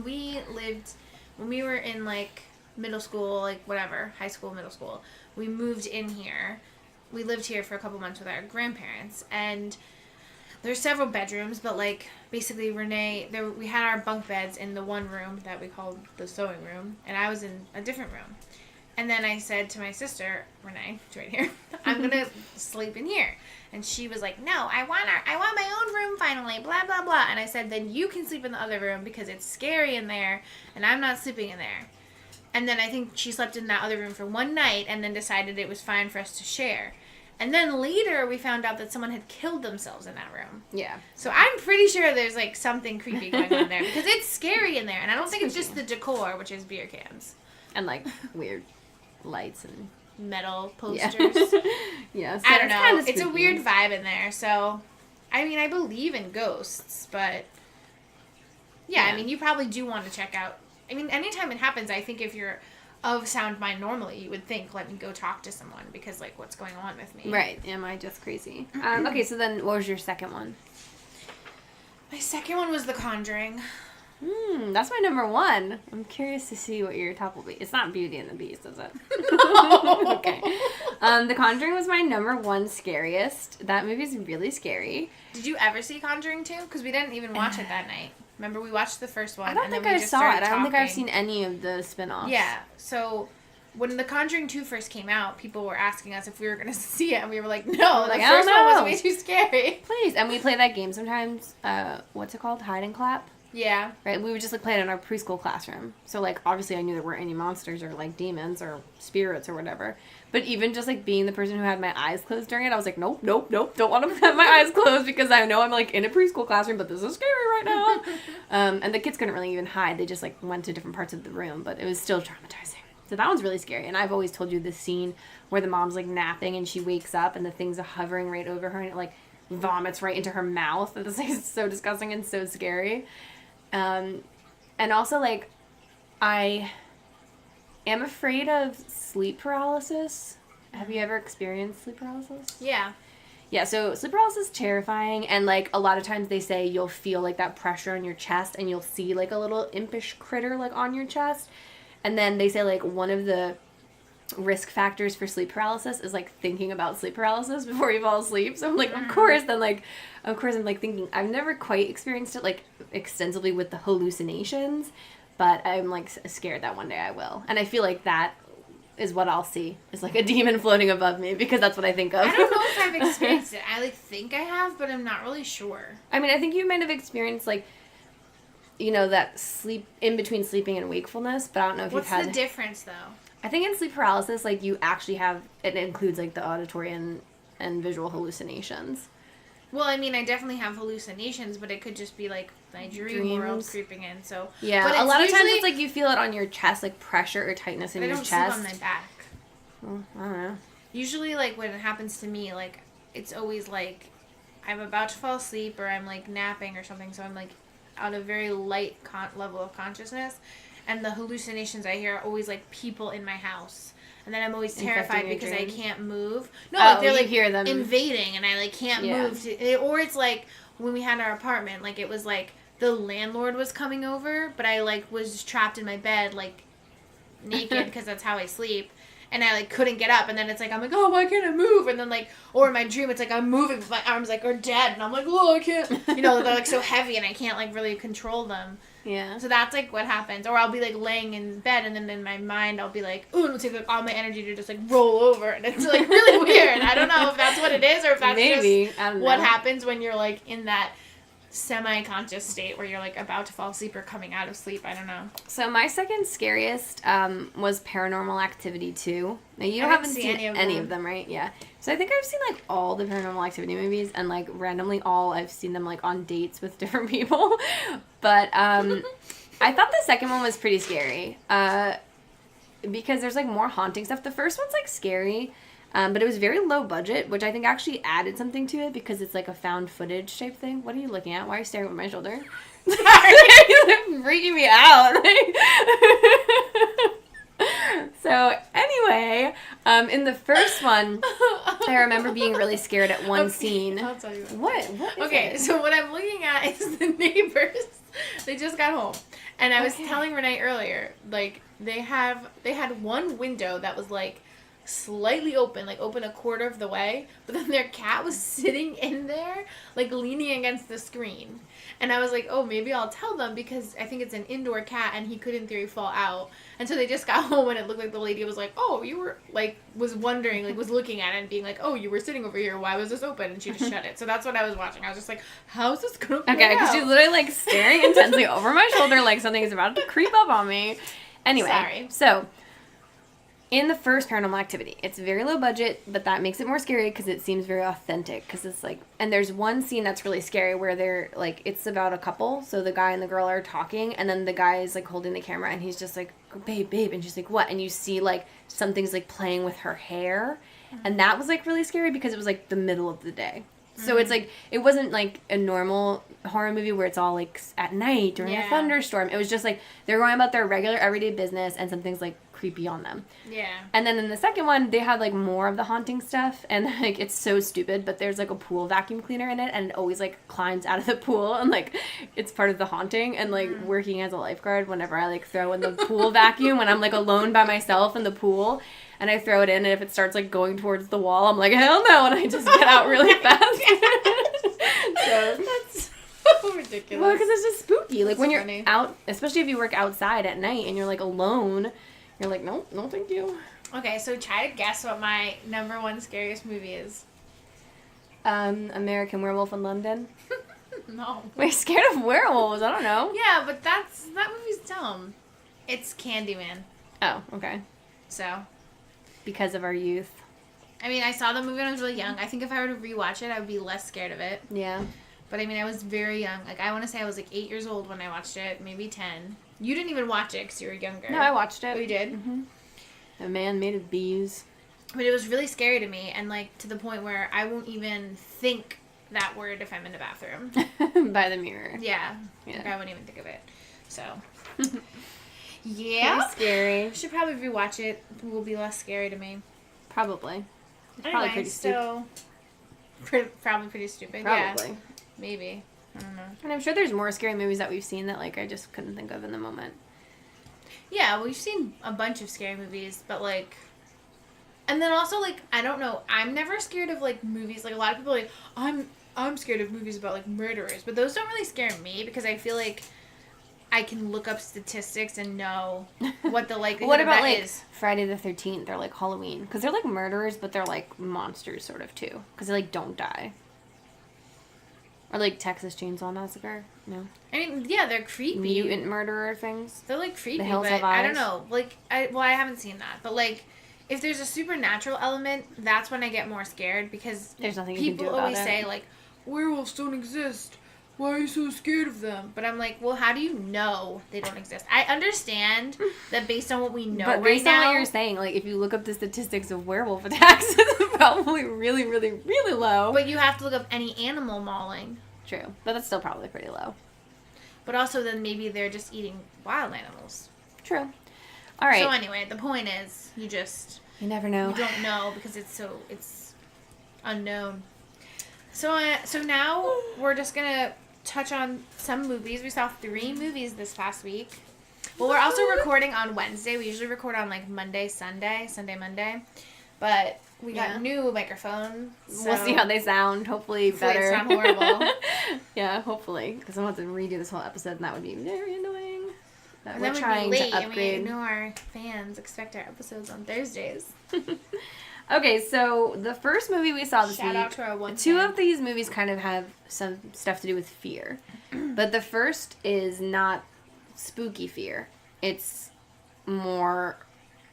Speaker 1: we were in, like, middle school, like, whatever, high school, middle school, we moved in here. We lived here for a couple months with our grandparents, and there's several bedrooms, but, like, basically we had our bunk beds in the one room that we called the sewing room, and I was in a different room. And then I said to my sister, Renee, who's right here, I'm going to sleep in here. And she was like, no, I want my own room finally, blah, blah, blah. And I said, then you can sleep in the other room because it's scary in there, and I'm not sleeping in there. And then I think she slept in that other room for one night and then decided it was fine for us to share. And then later we found out that someone had killed themselves in that room.
Speaker 2: Yeah.
Speaker 1: So I'm pretty sure there's like something creepy going on there because it's scary in there. And I don't think it's just the decor, which is beer cans.
Speaker 2: And like weird lights and
Speaker 1: metal posters.
Speaker 2: Yeah. So
Speaker 1: I don't know. It's a weird vibe in there. So, I mean, I believe in ghosts, but yeah, I mean, you probably do want to check out. I mean, anytime it happens, I think if you're of sound mind normally, you would think, let me go talk to someone because, like, what's going on with me?
Speaker 2: Right. Am I just crazy? Okay, so then what was your second one?
Speaker 1: My second one was The Conjuring.
Speaker 2: That's my number one. I'm curious to see what your top will be. It's not Beauty and the Beast, is it? Okay. The Conjuring was my number one scariest. That movie's really scary.
Speaker 1: Did you ever see Conjuring 2? Because we didn't even watch it that night. Remember, we watched the first one.
Speaker 2: I don't think I saw it. I don't think I've seen any of the spin-offs.
Speaker 1: Yeah. So when The Conjuring 2 first came out, people were asking us if we were going to see it, and we were like, no, the first one was way too scary.
Speaker 2: Please. And we play that game sometimes. What's it called? Hide and Clap?
Speaker 1: Yeah.
Speaker 2: Right? We would just, like, play it in our preschool classroom. So, like, obviously I knew there weren't any monsters or, like, demons or spirits or whatever. But even just, like, being the person who had my eyes closed during it, I was like, nope. Don't want to have my eyes closed because I know I'm, like, in a preschool classroom, but this is scary right now. And the kids couldn't really even hide. They just, like, went to different parts of the room. But it was still traumatizing. So that one's really scary. And I've always told you this scene where the mom's, like, napping and she wakes up and the thing's hovering right over her and it, like, vomits right into her mouth. And it's, like, so disgusting and so scary. And also, like, I am afraid of sleep paralysis. Have you ever experienced sleep paralysis?
Speaker 1: Yeah.
Speaker 2: Yeah, so sleep paralysis is terrifying, and, like, a lot of times they say you'll feel, like, that pressure on your chest, and you'll see, like, a little impish critter, like, on your chest. And then they say, like, one of the risk factors for sleep paralysis is, like, thinking about sleep paralysis before you fall asleep. So I'm like, of course I'm, like, thinking, I've never quite experienced it, like, extensively with the hallucinations, but I'm, like, scared that one day I will. And I feel like that is what I'll see. It's like a demon floating above me because that's what I think of.
Speaker 1: I don't know if I've experienced it. I, like, think I have, but I'm not really sure.
Speaker 2: I mean, I think you might have experienced, like, you know, that sleep, in between sleeping and wakefulness, but I don't know if you've had...
Speaker 1: What's the difference, though?
Speaker 2: I think in sleep paralysis, like, you actually have, it includes, like, the auditory and visual hallucinations.
Speaker 1: Well, I mean, I definitely have hallucinations, but it could just be, like, my dream world creeping in, so...
Speaker 2: Yeah,
Speaker 1: but
Speaker 2: a lot of times it's, like, you feel it on your chest, like, pressure or tightness in your chest.
Speaker 1: I don't sleep on my back.
Speaker 2: Well, I don't know.
Speaker 1: Usually, like, when it happens to me, like, it's always, like, I'm about to fall asleep, or I'm, like, napping or something, so I'm, like, on a very light level of consciousness, and the hallucinations I hear are always, like, people in my house. And then I'm always terrified because I can't move. No, like, they're, like,
Speaker 2: hear them
Speaker 1: invading, and I, like, can't move. Or it's, like, when we had our apartment, like, it was, like, the landlord was coming over, but I, like, was trapped in my bed, like, naked, because that's how I sleep. And I, like, couldn't get up. And then it's, like, I'm like, oh, why can't I move? And then, like, or in my dream, it's, like, I'm moving, but my arms, like, are dead. And I'm like, oh, I can't. You know, they're, like, so heavy, and I can't, like, really control them.
Speaker 2: Yeah.
Speaker 1: So that's, like, what happens. Or I'll be, like, laying in bed, and then in my mind, I'll be like, ooh, it'll take, like, all my energy to just, like, roll over. And it's, like, really weird. I don't know if that's what it is, or if that's just what happens when you're, like, in that semi-conscious state where you're, like, about to fall asleep or coming out of sleep. I don't know.
Speaker 2: So my second scariest was Paranormal Activity 2. Now, you haven't seen any of them, right? Yeah. So I think I've seen, like, all the Paranormal Activity movies, and, like, randomly I've seen them, like, on dates with different people. But I thought the second one was pretty scary because there's, like, more haunting stuff. The first one's, like, scary. But it was very low budget, which I think actually added something to it because it's like a found footage type thing. What are you looking at? Why are you staring at my shoulder? Sorry, you're freaking me out. So anyway, in the first one, I remember being really scared at one scene.
Speaker 1: I'll tell you
Speaker 2: What is it?
Speaker 1: So what I'm looking at is the neighbors. They just got home, and I was telling Renee earlier, like they had one window that was like slightly open, like open a quarter of the way, but then their cat was sitting in there, like leaning against the screen. And I was like, oh, maybe I'll tell them because I think it's an indoor cat and he could in theory fall out. And so they just got home and it looked like the lady was like, oh, you were like, was wondering, like was looking at it and being like, oh, you were sitting over here. Why was this open? And she just shut it. So that's what I was watching. I was just like, how's this going to play
Speaker 2: Okay, because she's literally like staring intensely over my shoulder like something is about to creep up on me. Anyway,
Speaker 1: Sorry.
Speaker 2: So in the first Paranormal Activity, it's very low budget, but that makes it more scary because it seems very authentic. Because it's like, and there's one scene that's really scary where they're like, it's about a couple. So the guy and the girl are talking, and then the guy is like holding the camera, and he's just like, babe, and she's like, what? And you see like something's like playing with her hair, and that was like really scary because it was like the middle of the day. So it's like, it wasn't like a normal horror movie where it's all like at night during a thunderstorm. It was just like they're going about their regular everyday business and something's like creepy on them.
Speaker 1: Yeah.
Speaker 2: And then in the second one, they have like more of the haunting stuff, and like it's so stupid, but there's like a pool vacuum cleaner in it, and it always like climbs out of the pool, and like it's part of the haunting. And like working as a lifeguard, whenever I like throw in the pool vacuum when I'm like alone by myself in the pool, and I throw it in, and if it starts like going towards the wall, I'm like, hell no, and I just get out really fast. So
Speaker 1: That's so ridiculous.
Speaker 2: well, because it's just spooky. Like
Speaker 1: That's
Speaker 2: when you're
Speaker 1: funny.
Speaker 2: out, especially if you work outside at night and you're like alone, you're like, no, thank you.
Speaker 1: Okay, so try to guess what my number one scariest movie is.
Speaker 2: American Werewolf in London.
Speaker 1: No.
Speaker 2: We're scared of werewolves. I don't know.
Speaker 1: Yeah, but that movie's dumb. It's Candyman.
Speaker 2: Oh, okay.
Speaker 1: So,
Speaker 2: Because of our youth.
Speaker 1: I mean, I saw the movie when I was really young. I think if I were to rewatch it, I would be less scared of it.
Speaker 2: Yeah.
Speaker 1: But I mean, I was very young. Like, I want to say I was like 8 years old when I watched it, maybe 10. You didn't even watch it because you were younger.
Speaker 2: No, I watched it.
Speaker 1: Oh, you did?
Speaker 2: Mm-hmm. A man made of bees.
Speaker 1: But it was really scary to me, and like to the point where I won't even think that word if I'm in the bathroom.
Speaker 2: By the mirror.
Speaker 1: Yeah.
Speaker 2: Yeah.
Speaker 1: Like, I wouldn't even think of it. So. Yeah.
Speaker 2: Pretty scary.
Speaker 1: Should probably rewatch it. It will be less scary to me.
Speaker 2: Probably. It's
Speaker 1: Anyway,
Speaker 2: probably pretty stupid.
Speaker 1: Probably pretty stupid.
Speaker 2: Probably.
Speaker 1: Yeah. Maybe. I don't know.
Speaker 2: And I'm sure there's more scary movies that we've seen that like I just couldn't think of in the moment.
Speaker 1: Yeah, we've seen a bunch of scary movies, but like, and then also like, I don't know, I'm never scared of like movies. Like a lot of people are like, I'm scared of movies about like murderers, but those don't really scare me because I feel like I can look up statistics and know what the likelihood
Speaker 2: What
Speaker 1: of
Speaker 2: about
Speaker 1: that
Speaker 2: like
Speaker 1: is.
Speaker 2: Friday the 13th or like Halloween? Because they're like murderers, but they're like monsters sort of too. Because they like don't die. Or like Texas Chainsaw Massacre. No.
Speaker 1: I mean, yeah, they're creepy.
Speaker 2: Mutant murderer things.
Speaker 1: They're like creepy,
Speaker 2: The Hills
Speaker 1: but
Speaker 2: Have
Speaker 1: I don't
Speaker 2: Eyes.
Speaker 1: know. Like, I haven't seen that, but like, if there's a supernatural element, that's when I get more scared because
Speaker 2: There's nothing you can do
Speaker 1: people
Speaker 2: about
Speaker 1: always
Speaker 2: it.
Speaker 1: say like, werewolves don't exist. Why are you so scared of them? But I'm like, well, how do you know they don't exist? I understand that based on what we know
Speaker 2: But
Speaker 1: right
Speaker 2: based on
Speaker 1: now.
Speaker 2: what you're saying, like if you look up the statistics of werewolf attacks, it's probably really, really, really low.
Speaker 1: But you have to look up any animal mauling.
Speaker 2: True. But that's still probably pretty low.
Speaker 1: But also then maybe they're just eating wild animals.
Speaker 2: True. All right.
Speaker 1: So anyway, the point is, you
Speaker 2: never know.
Speaker 1: don't know because it's unknown. So now we're just gonna touch on some movies. We saw 3 movies this past week. Well, we're also recording on Wednesday. We usually record on like Monday, Monday. But we got new microphones. So
Speaker 2: We'll see how they sound. Hopefully
Speaker 1: hopefully
Speaker 2: better.
Speaker 1: it's not horrible.
Speaker 2: Yeah, hopefully. Because I'm going to have to redo this whole episode, and that would be very annoying. That
Speaker 1: And
Speaker 2: we're
Speaker 1: then we'd
Speaker 2: trying
Speaker 1: be late,
Speaker 2: to upgrade.
Speaker 1: and we know our fans expect our episodes on Thursdays.
Speaker 2: Okay, so the first movie we saw this
Speaker 1: Shout
Speaker 2: week,
Speaker 1: out to our one
Speaker 2: 2
Speaker 1: fan.
Speaker 2: of these movies kind of have some stuff to do with fear. But the first is not spooky fear. It's more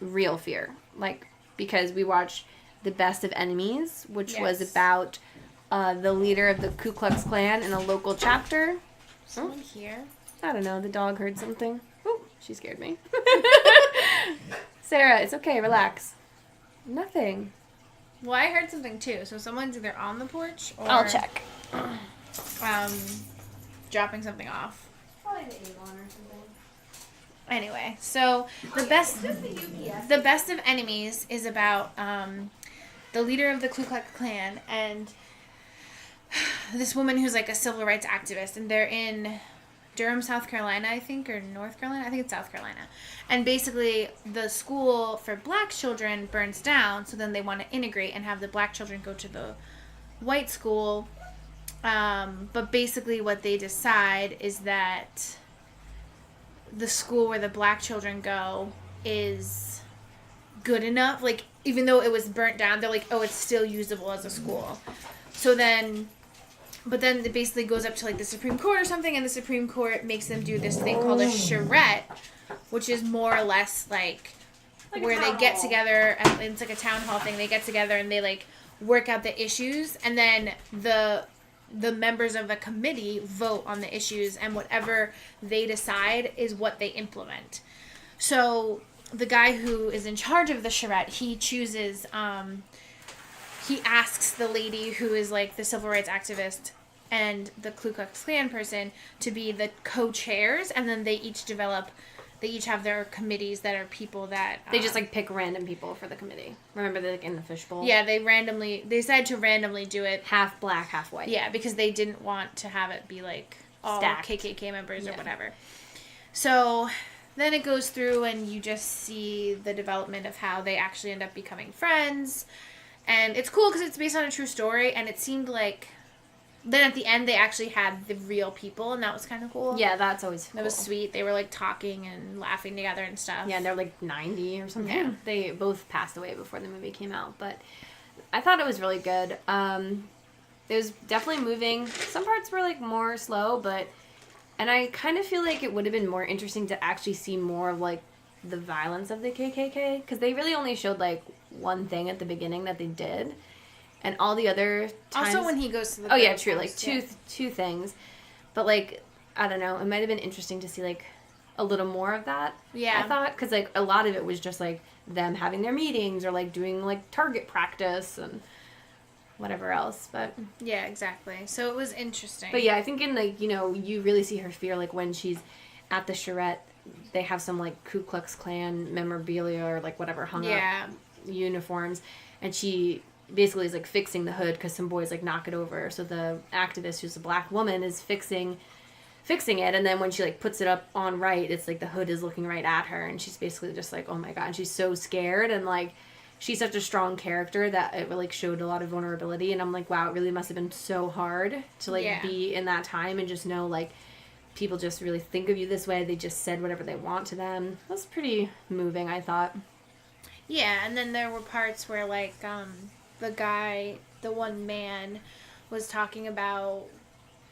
Speaker 2: real fear. Like, because we watched The Best of Enemies, which was
Speaker 1: Yes.
Speaker 2: about the leader of the Ku Klux Klan in a local chapter.
Speaker 1: Someone here?
Speaker 2: I don't know, the dog heard something. Oh, she scared me. Sarah, it's okay, relax. Nothing.
Speaker 1: Well, I heard something too. So someone's either on the porch or
Speaker 2: I'll check.
Speaker 1: dropping something off.
Speaker 2: Probably the Avon or something.
Speaker 1: Anyway, so the best of enemies is about the leader of the Ku Klux Klan and this woman who's like a civil rights activist, and they're in Durham, South Carolina, I think, or North Carolina. I think it's South Carolina. And basically, the school for black children burns down, so then they want to integrate and have the black children go to the white school. But basically, what they decide is that the school where the black children go is good enough. Like, even though it was burnt down, they're like, oh, it's still usable as a school. So then... But then it basically goes up to, like, the Supreme Court or something, and the Supreme Court makes them do this thing called a charrette, which is more or less like, where they get together, and it's like a town hall thing. They get together and they like work out the issues, and then the members of the committee vote on the issues, and whatever they decide is what they implement. So the guy who is in charge of the charrette, he chooses, he asks the lady who is like the civil rights activist and the Ku Klux Klan person to be the co-chairs, and then they each have their committees that are people that...
Speaker 2: They just, like, pick random people for the committee. Remember, they're, like, in the fishbowl?
Speaker 1: Yeah, they decided to randomly do it.
Speaker 2: Half black, half white.
Speaker 1: Yeah, because they didn't want to have it be, like, all
Speaker 2: stacked
Speaker 1: KKK members or whatever. So then it goes through, and you just see the development of how they actually end up becoming friends. And it's cool because it's based on a true story, and it seemed like... Then at the end, they actually had the real people, and that was kind of cool.
Speaker 2: Yeah, that's always cool.
Speaker 1: That was sweet. They were, like, talking and laughing together and stuff.
Speaker 2: Yeah, and they're, like, 90 or something.
Speaker 1: Yeah.
Speaker 2: They both passed away before the movie came out, but I thought it was really good. It was definitely moving. Some parts were, like, more slow, but... And I kind of feel like it would have been more interesting to actually see more of, like, the violence of the KKK, because they really only showed, like, one thing at the beginning that they did. And all the other times...
Speaker 1: Also when he goes to the...
Speaker 2: Oh, yeah, true. Like, two things. But, like, I don't know. It might have been interesting to see, like, a little more of that.
Speaker 1: Yeah.
Speaker 2: I thought. Because, like, a lot of it was just, like, them having their meetings or, like, doing, like, target practice and whatever else. But...
Speaker 1: Yeah, exactly. So it was interesting.
Speaker 2: But, yeah, I think in, like, you know, you really see her fear, like, when she's at the charrette, they have some, like, Ku Klux Klan memorabilia or, like, whatever hung up. Uniforms. And she... basically is like fixing the hood because some boys like knock it over, so the activist, who's a black woman, is fixing it, and then when she like puts it up on right, it's like the hood is looking right at her, and she's basically just like, oh my god, and she's so scared, and like she's such a strong character that it like showed a lot of vulnerability, and I'm like, wow, it really must have been so hard to like be in that time and just know like people just really think of you this way. They just said whatever they want to them. That's pretty moving, I thought.
Speaker 1: Yeah, and then there were parts where like the one man was talking about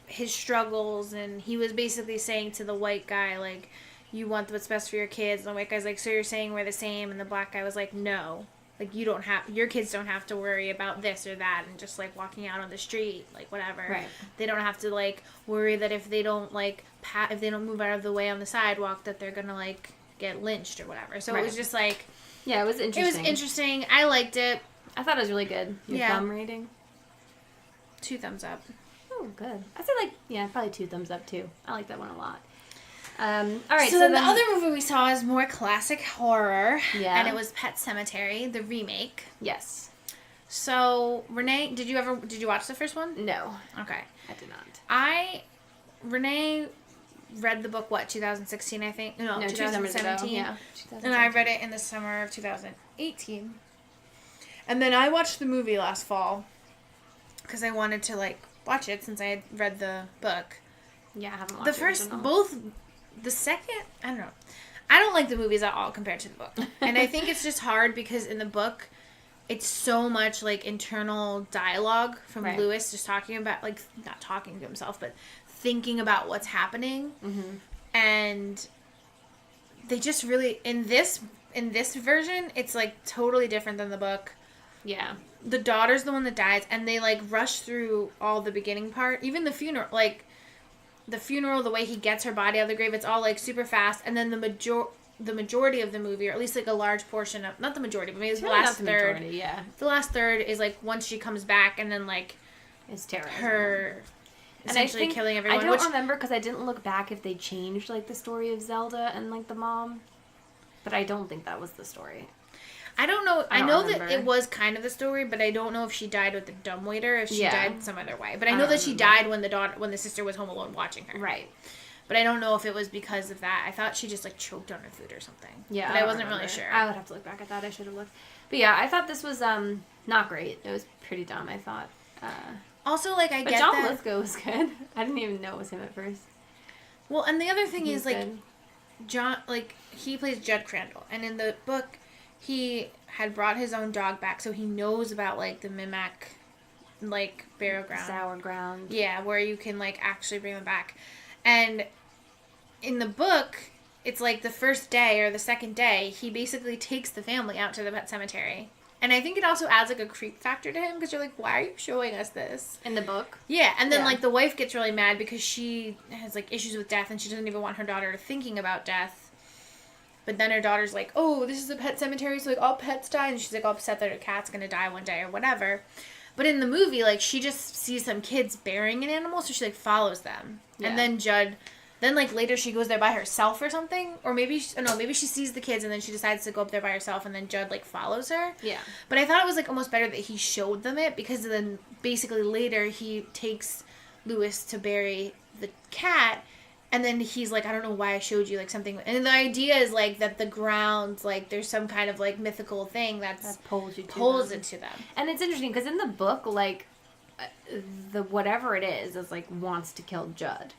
Speaker 1: his struggles, and he was basically saying to the white guy, like, you want what's best for your kids, and the white guy's like, so you're saying we're the same? And the black guy was like, no, like, your kids don't have to worry about this or that, and just like walking out on the street, like whatever.
Speaker 2: Right.
Speaker 1: They don't have to like worry that if they don't like if they don't move out of the way on the sidewalk that they're gonna like get lynched or whatever. So it was just like,
Speaker 2: yeah, it was interesting.
Speaker 1: I liked it.
Speaker 2: I thought it was really good. Your thumb rating?
Speaker 1: 2 thumbs up.
Speaker 2: Oh, good. I'd say, like, yeah, probably 2 thumbs up, too. I like that one a lot. All right,
Speaker 1: so then the other movie we saw is more classic horror.
Speaker 2: Yeah.
Speaker 1: And it was Pet Sematary, the remake.
Speaker 2: Yes.
Speaker 1: So, Renee, did you watch the first one?
Speaker 2: No.
Speaker 1: Okay.
Speaker 2: I did not.
Speaker 1: Renee read the book, 2016, I think? No, 2017.
Speaker 2: Yeah.
Speaker 1: And I read it in the summer of 2018. And then I watched the movie last fall because I wanted to, like, watch it since I had read the book.
Speaker 2: Yeah, I haven't watched
Speaker 1: the second, I don't know. I don't like the movies at all compared to the book. And I think it's just hard because in the book, it's so much, like, internal dialogue from Lewis just talking about, like, not talking to himself, but thinking about what's happening. Mm-hmm. And they just really, in this version, it's, like, totally different than the book.
Speaker 2: Yeah.
Speaker 1: The daughter's the one that dies, and they, like, rush through all the beginning part. Even the funeral, like, the way he gets her body out of the grave, it's all, like, super fast. And then the majority of the movie, or at least, like, a large portion of, not the majority, but maybe the last third.
Speaker 2: Majority, yeah.
Speaker 1: The last third is, like, once she comes back, and then, like,
Speaker 2: it's terrorizing
Speaker 1: her essentially killing everyone.
Speaker 2: I don't remember, because I didn't look back if they changed, like, the story of Zelda and, like, the mom. But I don't think that was the story.
Speaker 1: I don't know. I know that it was kind of the story, but I don't know if she died with the dumbwaiter, if she died some other way. But I know that she died when the sister was home alone watching her.
Speaker 2: Right.
Speaker 1: But I don't know if it was because of that. I thought she just, like, choked on her food or something.
Speaker 2: Yeah.
Speaker 1: But I wasn't really sure.
Speaker 2: I would have to look back at that. I should have looked. But yeah, I thought this was not great. It was pretty dumb, I thought.
Speaker 1: Also, like,
Speaker 2: but John Lithgow was good. I didn't even know it was him at first.
Speaker 1: Well, and the other thing is, like, John, like, he plays Judd Crandall. And in the book, he had brought his own dog back, so he knows about, like, the Mimic, like, burial ground.
Speaker 2: Sour ground.
Speaker 1: Yeah, where you can, like, actually bring them back. And in the book, it's like the first day or the second day, he basically takes the family out to the pet cemetery. And I think it also adds, like, a creep factor to him, because you're like, why are you showing us this?
Speaker 2: In the book?
Speaker 1: Yeah, and then, like, the wife gets really mad because she has, like, issues with death, and she doesn't even want her daughter thinking about death. But then her daughter's like, oh, this is a pet cemetery, so, like, all pets die, and she's, like, all upset that her cat's gonna die one day or whatever. But in the movie, like, she just sees some kids burying an animal, so she, like, follows them. Yeah. And then Judd... Then, like, later she goes there by herself or something. Or maybe she sees the kids and then she decides to go up there by herself and then Judd, like, follows her. Yeah. But I thought it was, like, almost better that he showed them it, because then basically later he takes Lewis to bury the cat, and then he's like, I don't know why I showed you, like, something. And the idea is, like, that the ground, like, there's some kind of, like, mythical thing that pulls it to them.
Speaker 2: And it's interesting because in the book, like, the whatever it is, like, wants to kill Judd.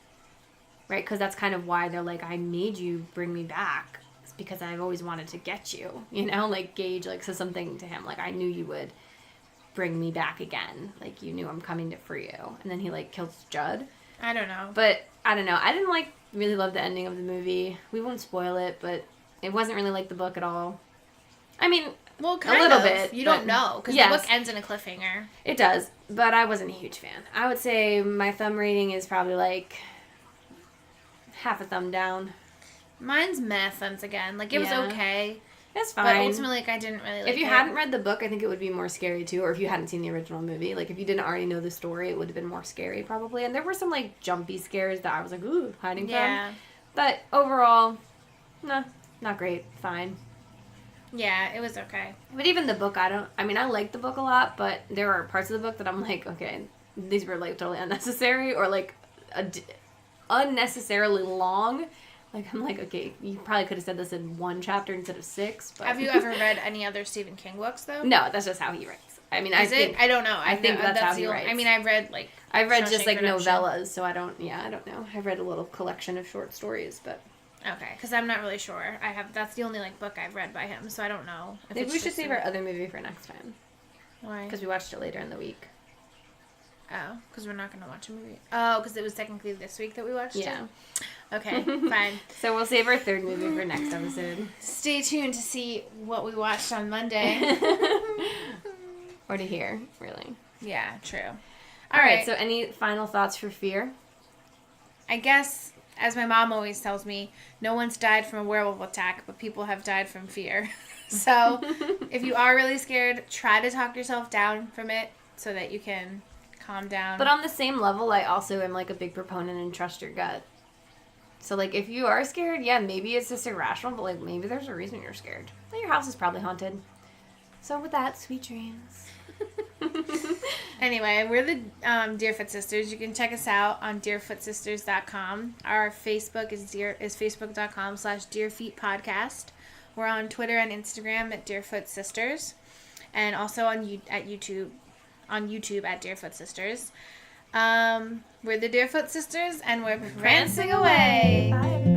Speaker 2: Right, because that's kind of why they're like, I made you bring me back. It's because I've always wanted to get you. You know, like, Gage, like, says something to him, like, I knew you would bring me back again. Like, you knew I'm coming to free you. And then he, like, kills Judd.
Speaker 1: I don't know.
Speaker 2: But, I don't know. I didn't, like, really love the ending of the movie. We won't spoil it, but it wasn't really like the book at all. I mean,
Speaker 1: well, kind
Speaker 2: a little
Speaker 1: of.
Speaker 2: Bit.
Speaker 1: You don't know, because the book ends in a cliffhanger.
Speaker 2: It does, but I wasn't a huge fan. I would say my thumb rating is probably, like... half a thumb down.
Speaker 1: Mine's meh thumbs again. Like, it was okay.
Speaker 2: It's fine.
Speaker 1: But ultimately, like, I didn't really like it.
Speaker 2: If you hadn't read the book, I think it would be more scary, too. Or if you hadn't seen the original movie. Like, if you didn't already know the story, it would have been more scary, probably. And there were some, like, jumpy scares that I was like, ooh, hiding from. But overall, not great. Fine.
Speaker 1: Yeah, it was okay.
Speaker 2: But even the book, I like the book a lot, but there are parts of the book that I'm like, okay, these were, like, totally unnecessary. Or, like, unnecessarily long. Like, I'm like, okay, you probably could have said this in one chapter instead of 6. But...
Speaker 1: Have you ever read any other Stephen King books, though?
Speaker 2: No, that's just how he writes. I mean,
Speaker 1: I don't know.
Speaker 2: I think that's how he writes.
Speaker 1: I mean, I've read
Speaker 2: just, like, novellas, so I don't know. I've read a little collection of short stories, but...
Speaker 1: Okay, because I'm not really sure. That's the only, like, book I've read by him, so I don't know.
Speaker 2: Maybe we should save our other movie for next time.
Speaker 1: Why?
Speaker 2: Because we watched it later in the week.
Speaker 1: Oh, because we're not going to watch a movie. Oh, because it was technically this week that we watched it? Okay, fine.
Speaker 2: So we'll save our third movie for next episode.
Speaker 1: Stay tuned to see what we watched on Monday.
Speaker 2: Or to hear, really.
Speaker 1: Yeah, true.
Speaker 2: All right, so any final thoughts for Fear?
Speaker 1: I guess, as my mom always tells me, no one's died from a werewolf attack, but people have died from fear. So, if you are really scared, try to talk yourself down from it so that you can... calm down.
Speaker 2: But on the same level, I also am, like, a big proponent and trust your gut. So, like, if you are scared, yeah, maybe it's just irrational, but, like, maybe there's a reason you're scared. Well, your house is probably haunted. So, with that, sweet dreams.
Speaker 1: Anyway, we're the Deerfoot Sisters. You can check us out on deerfootsisters.com. Our Facebook is facebook.com/deerfeetpodcast. We're on Twitter and Instagram at Deerfoot Sisters. And also at YouTube. On YouTube at Deerfoot Sisters. We're the Deerfoot Sisters, and we're prancing away.
Speaker 2: Bye, everybody.